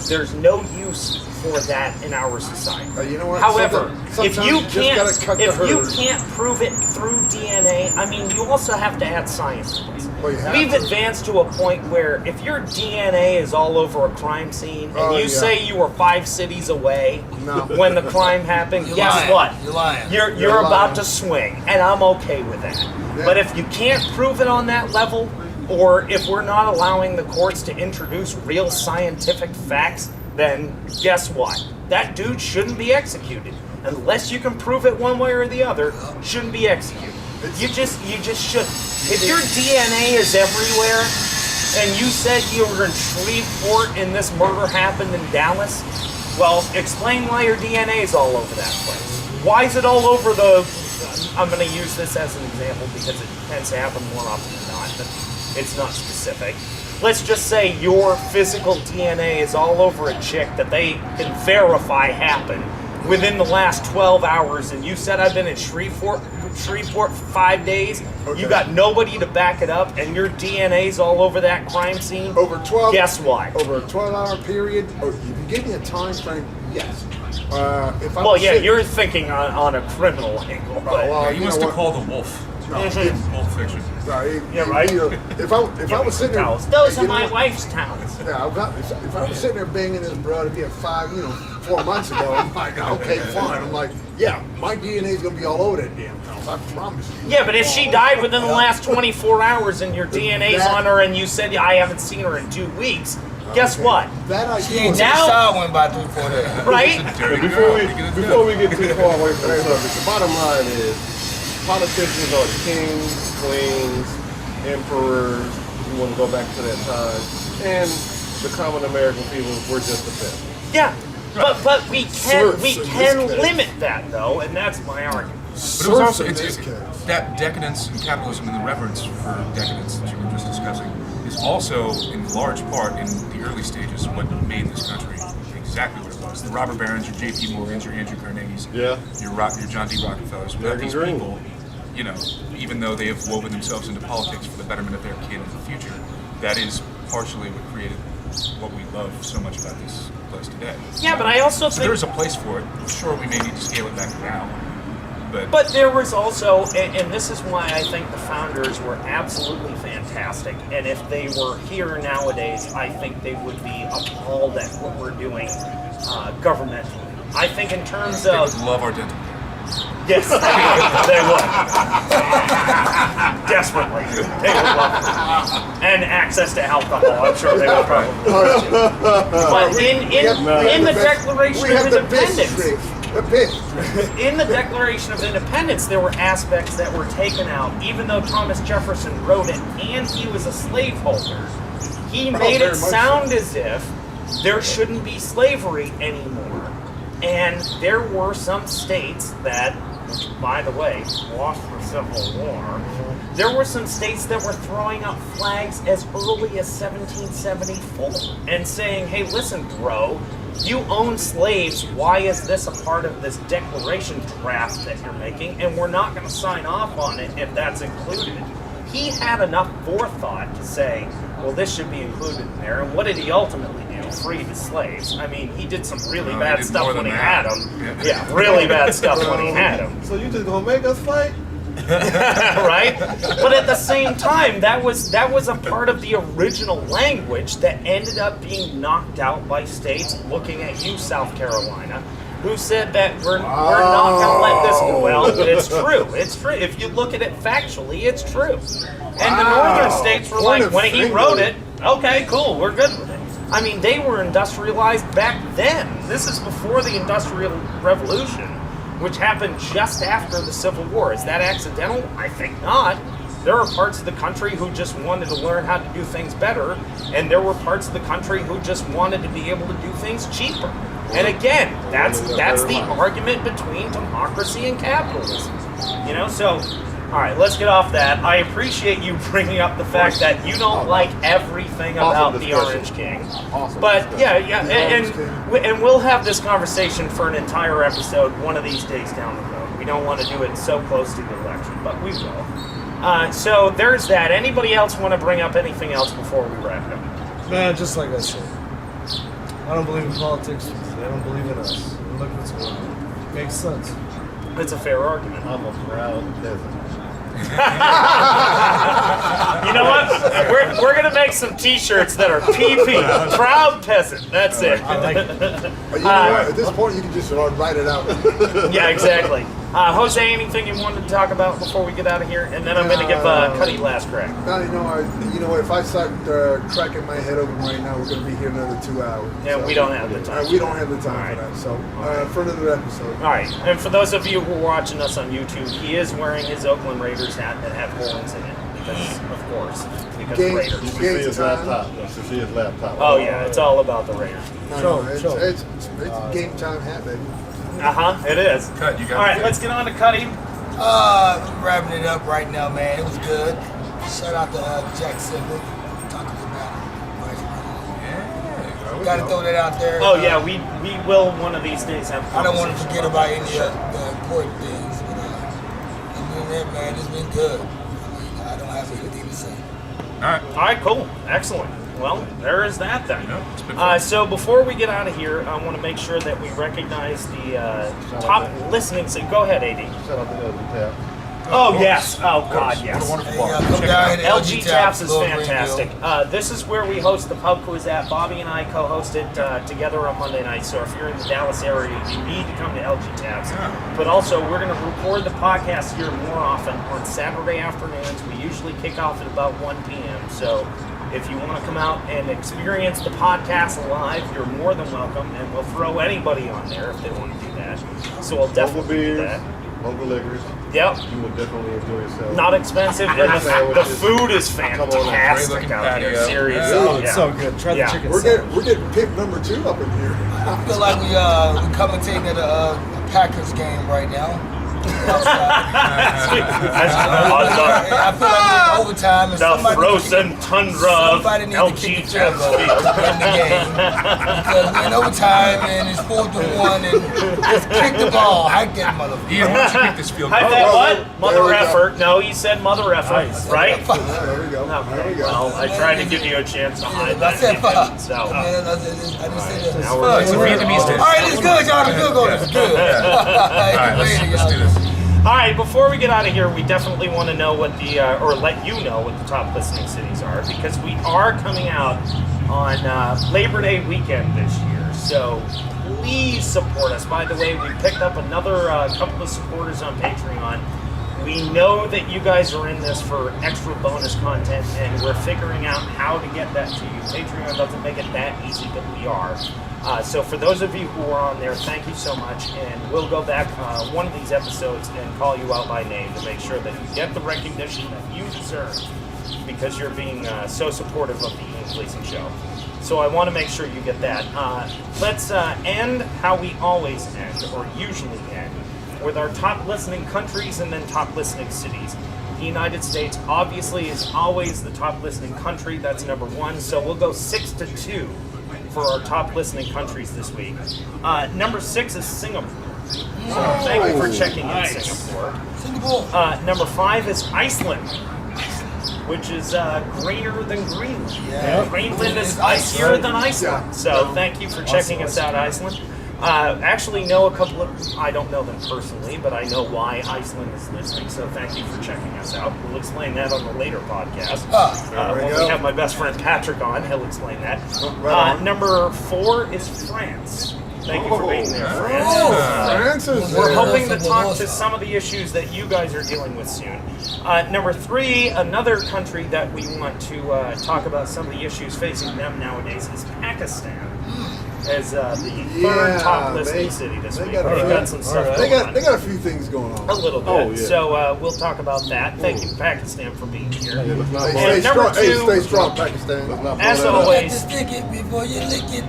There's no use for that in our society. You know what? However, Sometimes if you you just gotta cut the herd. can't prove it through DNA, I mean, you also have to add science to this. Well, you have We've to. advanced to a point where if your DNA is all over a crime scene and Oh, you yeah. say you were 5 cities away No. when the crime happened, You're guess lying. what? You're lying. You're You're about lying. to swing, and I'm okay with that. Yeah. But if you can't prove it on that level, or if we're not allowing the courts to introduce real scientific facts, then guess what? That dude shouldn't be executed. Unless you can prove it one way or the other, shouldn't be executed. You just shouldn't. If your DNA is everywhere, and you said you were in Shreveport and this murder happened in Dallas, well, explain why your DNA is all over that place. Why is it all over the... I'm going to use this as an example because it tends to happen more often than not, but it's not specific. Let's just say your physical DNA is all over a chick that they can verify happened within the last 12 hours, and you said I've been in Shreveport for 5 days. Okay. You got nobody to back it up, and your DNA's all over that crime scene. Over 12. Guess what? Over a 12-hour period, or if you give me a time frame, yes. If I Well, was yeah, sick- you're thinking on a criminal angle, but Well, He you wants know to what? call the wolf. Pulp Fiction. Sorry, Yeah, right. If I was sitting there, Towels. Those you are know my what? wife's towels. Yeah, if I was sitting there banging this bro to be at 4 months ago, I'm like, okay, fine. I'm like, yeah, my DNA's gonna be all over that damn house. I promise you. Yeah, but if she died within the last 24 hours and your DNA's on her and you said I haven't seen her in 2 weeks, guess what? That She idea. ain't Now- taking a shower in about 3-4 days. Right? Dirty Before girl. we Look at the before dough. we get too far away from the subject, the bottom line is politicians are the kings, queens, emperors. If you want to go back to that time, and the common American people were just the peasants. Yeah. But we can Serfs in can this case. limit that though, and that's my argument. But it was Serfs also in it's this case. that decadence and capitalism and the reverence for decadence that you were just discussing is also in large part in the early stages what made this country exactly what it was. The robber barons, your J.P. Morgans, your Andrew Carnegies, Yeah. your John D. Rockefellers. Without American these dream. people, you know, even though they have woven themselves into politics for the betterment of their kid in the future, that is partially what created what we love so much about this place today. Yeah, but I also So think. there is a place for it. Sure, we may need to scale it back now, But there was also, and this is why I think the founders were absolutely fantastic. And if they were here nowadays, I think they would be appalled at what we're doing governmentally. I think in terms they of would love our dental care. yes, they would desperately. They would love it. And access to alcohol, I'm sure they would probably. But in the Declaration We of have the best Independence. trick. The best. In the Declaration of Independence, there were aspects that were taken out, even though Thomas Jefferson wrote it and he was a slaveholder. He made very it much sound so. as if there shouldn't be slavery anymore. And there were some states that, which, by the way, lost the Civil War. There were some states that were throwing up flags as early as 1774 and saying, hey, listen, bro, you own slaves. Why is this a part of this declaration draft that you're making? And we're not going to sign off on it if that's included. He had enough forethought to say, well, this should be included in there. And what did he ultimately do? Freed his slaves. I mean, he did some really No, he bad did stuff more when than he that. had them. Yeah. Yeah, really bad stuff when he had them. So you just gonna make us fight? Right? But at the same time, that was a part of the original language that ended up being knocked out by states. Looking at you, South Carolina, who said that we're not going to let this go. Well, it's true. It's true. If you look at it factually, it's true. And the northern states were Point like, of when he finger. wrote it, okay, cool, we're good with it. I mean, they were industrialized back then. This is before the Industrial Revolution, which happened just after the Civil War. Is that accidental? I think not. There were parts of the country who just wanted to learn how to do things better, and there were parts of the country who just wanted to be able to do things cheaper. And again, that's the argument between democracy and capitalism. You know, so all right, let's get off that. I appreciate you bringing up the fact that you don't like everything about the discussion. Orange King. Awesome But discussion. yeah, Orange and we'll have this conversation for an entire episode one of these days down the road. We don't want to do it so close to the election, but we will. So there's that. Anybody else want to bring up anything else before we wrap it up? Man, just like I said, I don't believe in politics. They don't believe in us. And look what's going on. Makes sense. It's a fair argument. I'm a proud peasant. You know what? We're gonna make some T-shirts that are PP, proud peasant. That's it. I like it. But you know what? At this point, you can just write it out. Yeah, exactly. Jose, anything you wanted to talk about before we get out of here? And then I'm gonna give Cuddy last crack. Now, you know what? If I start cracking my head open right now, we're going to be here another 2 hours. Yeah, we don't have the time. We don't have the time for All right. that. So, for another episode. All right, and for those of you who are watching us on YouTube, he is wearing his Oakland Raiders hat that have horns in it, because of course, because Game- Raiders. You should Game see his time. laptop. You should see his laptop. Oh yeah, it's all about the Raiders. No, Show. it's game time hat, baby. It is. Cut, you got All right, it. let's get on to Cuddy. Wrapping it up right now, man. It was good. Shout out to Jack Sibley. Talking about it. Got to throw that out there. Oh yeah, we will one of these days have. I don't want to conversation forget about any of the important things, but other than that, man, it's been good. I mean, I don't have anything to say. All right. All right, cool, excellent. Well, there is that then. Yeah, it's been fun. So before we get out of here, I want to make sure that we recognize the top listening. So go ahead, AD. Shout out to Elder Tap. Oh yes. Oh God, What yes. a wonderful Hey, bar. come Check it down out. here to LG Taps is Little fantastic. Greenville. This is where we host the pub quiz at. Bobby and I co-host it together on Monday night. So if you're in the Dallas area, you need to come to LG Taps. But also, we're going to record the podcast here more often on Saturday afternoons. We usually kick off at about 1 p.m. So if you want to come out and experience the podcast live, you're more than welcome. And we'll throw anybody on there if they want to do that. So we'll Local definitely do beers, that. local liquors. Yep. You will definitely enjoy yourself. Not expensive, and the food is fantastic Great-looking out here. patio. Seriously, Yeah. Oh, it's so good. Try the Yeah. chicken We're sandwich. getting pick number 2 up in here. I feel like we commentating at a Packers game right now. I feel like we're in overtime and The somebody frozen tundra of somebody needs to kick LG the field goal Taps. in the game because we're in overtime and it's 4-1 and just kick the ball, hike that motherfucker. Ian, why don't you kick this field I goal? bet what? There Mother we go. effort. No, you said mother effort, right? Yeah, there we go. There we Okay. go. Well, I tried to give you a chance to hide I that. said you fuck. didn't, So I just said that. now Oh, we're it's a Vietnamese dish. All right, it's good, y'all. The field goal is good. All right, let's do this. All right, before we get out of here, we definitely want to know what the, or let you know what the top listening cities are, because we are coming out on Labor Day weekend this year. So please support us. By the way, we picked up another couple of supporters on Patreon. We know that you guys are in this for extra bonus content, and we're figuring out how to get that to you. Patreon doesn't make it that easy, but we are. So for those of you who are on there, thank you so much, and we'll go back one of these episodes and call you out by name to make sure that you get the recognition that you deserve, because you're being so supportive of the Ian Gleason Show. So I want to make sure you get that. Let's end how we always end, or usually end, with our top listening countries and then top listening cities. The United States obviously is always the top listening country. That's number 1. So we'll go 6-2 for our top listening countries this week. Number 6 is Singapore. So thank you for checking in Singapore. Number 5 is Iceland, which is greener than Greenland. Yeah. Greenland is It's icier Iceland. than Iceland. Yeah. So thank you for checking us out, Iceland. Actually know a couple of, I don't know them personally, but I know why Iceland is listening, so thank you for checking us out. We'll explain that on the later podcast. There we When go. we have my best friend Patrick on, he'll explain that. Right on. Number 4 is France. Thank you for being there, France. France is We're there. hoping to talk to some of the issues that you guys are dealing with soon. Number 3, another country that we want to talk about some of the issues facing them nowadays is Pakistan. As the third top listening city this week. They've got some stuff They going on. got a few things going on. A little bit. Oh, yeah. So we'll talk about that. Thank you, Pakistan, for being here. Let's not Hey, blow- And stay number strong. Hey, 2, stay strong, Pakistan. let's not blow as that up. always, Stick it before you lick it.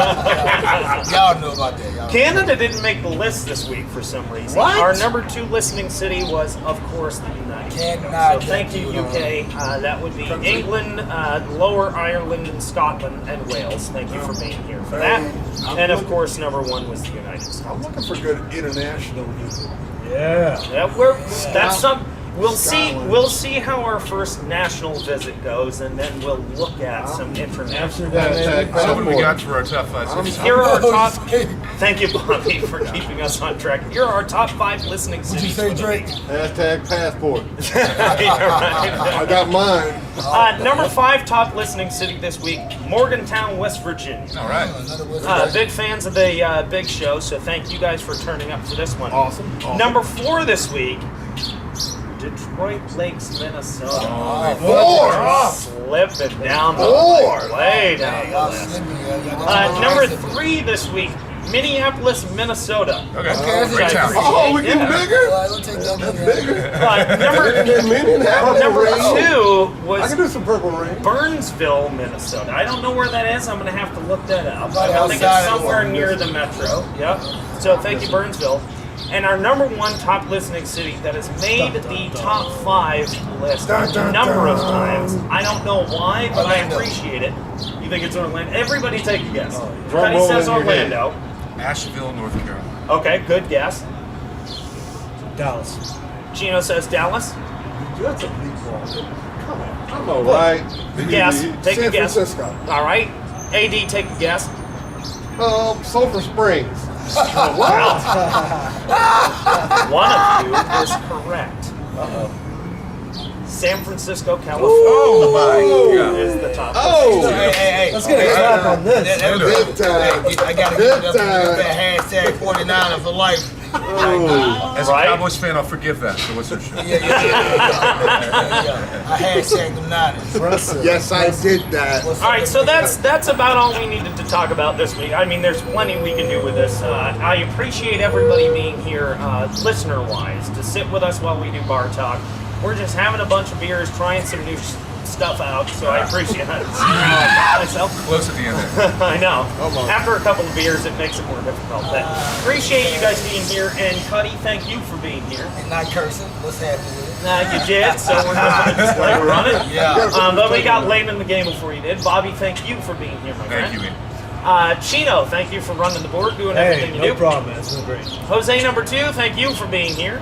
Y'all know about that. Y'all. Canada didn't make the list this week for some reason. What? Our number 2 listening city was, of course, the United States. Cannot So thank you, get UK. That would be England, Lower Ireland, and Scotland, and Wales. Thank you for being here for that. And of course, number 1 was the United States. I'm looking for good international music. Yeah. That's some. We'll see. Scotland. We'll see how our first national visit goes, and then we'll look at some international. Hashtag So what do we passport. got for our top 5 cities? Here are our top. Hey, Thank you, Bobby, for keeping us on track. Here are our top 5 listening What'd you cities. say, for the Drake? week. Hashtag passport. I got mine. Number 5 top listening city this week: Morgantown, West Virginia. All right. Another West Big fans of the big show, so thank you guys for turning up for this one. Awesome. Number 4 this week: Detroit Lakes, Minnesota. Slipping down the way down the Y'all list. slipping, y'all. Number 3 this week: Minneapolis, Minnesota. Okay. Okay, Great town. Oh, we getting Yeah. bigger? Well, we'll take that That's one. bigger. Number 2 I was can do some purple rain. Burnsville, Minnesota. I don't know where that is. I'm going to have to look that up. I Right think outside it's of somewhere the- near the metro. Yep. So thank you, Burnsville. And our number 1 top listening city that has made the top 5 list a number of times. I don't know why, but I Orlando. appreciate it. You think it's Orlando? Everybody take a guess. Drum Cuddy roll says in your head. Orlando. Asheville, North Carolina. Okay, good guess. Dallas. Gino says Dallas. That's a meatball. Come on. I'm all right. Guess. Take a San guess. Francisco. All right. AD, take a guess. Sulphur Springs. Well, one of you is correct. San Francisco, California. Oh my God. Is the top. Hey, Let's get a clap on this. Big time. I gotta Big get up time. that hashtag 49er for life. As Right? a Cowboys fan, I'll forgive that. So what's your show? Yeah. I hashtag them Niners. Yes, I did that. All right, so that's about all we needed to talk about this week. I mean, there's plenty we can do with this. I appreciate everybody being here, listener-wise, to sit with us while we do bar talk. We're just having a bunch of beers, trying some new stuff out, so I appreciate it. Myself. Close at the end there. I know. After a couple of beers, it makes it more difficult. But appreciate you guys being here, and Cuddy, thank you for being here. And not cursing. What's happening with it? You did, so we're going to just let it run it. Yeah. But we got late in the game before you did. Bobby, thank you for being here, my friend. Thank you, Ian. Chino, thank you for running the board, doing Hey, everything you no do. problem, man. It's been great. Jose number 2, thank you for being here.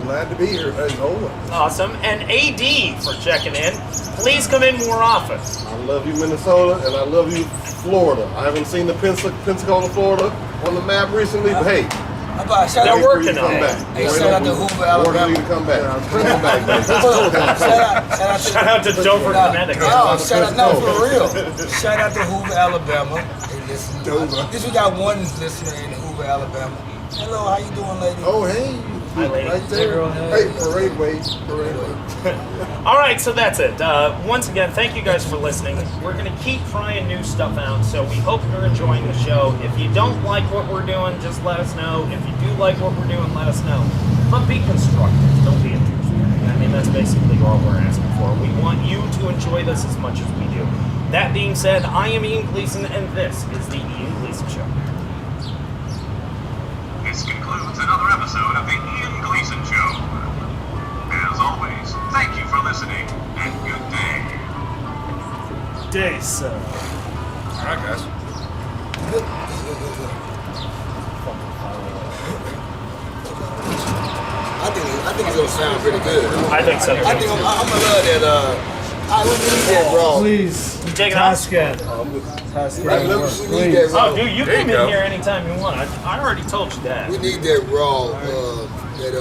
Glad to be here as always. Awesome. And AD for checking in. Please come in more often. I love you, Minnesota, and I love you, Florida. I haven't seen the Pensacola, Florida on the map recently, but hey, Shout They're out, working come on it. back. Hey, shout out to Hoover, Order Alabama. you to come back. Come back, baby. Shout out to Dover, Connecticut. No, shout out, no, for real. Shout out to Hoover, Alabama. Hey, listen, Dover. this we got one listener in Hoover, Alabama. Hello, how you doing, lady? Oh, hey. Hi, lady. Right there. Hey, parade way. Parade way. All right, so that's it. Once again, thank you guys for listening. We're going to keep trying new stuff out, so we hope you're enjoying the show. If you don't like what we're doing, just let us know. If you do like what we're doing, let us know. But be constructive. Don't be a douchebag. I mean, that's basically all we're asking for. We want you to enjoy this as much as we do. That being said, I am Ian Gleason, and this is the Ian Gleason Show. This concludes another episode of the Ian Gleason Show. As always, thank you for listening, and good day. Day, sir. All right, guys. I think it's gonna sound pretty good. I think so. I think I'm gonna love that. I would need that raw. Please. Take it off. Tascan. We need that raw. Oh, dude, you There come you in go. here anytime you want. I already told you that. We need that raw, that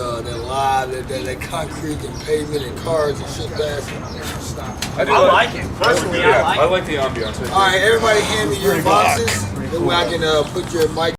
live, that concrete and pavement and cars and shit blasting. I do I like it. Personally, I like it. I like the ambiance. All right, everybody hand me your boxes. Then I can put your mic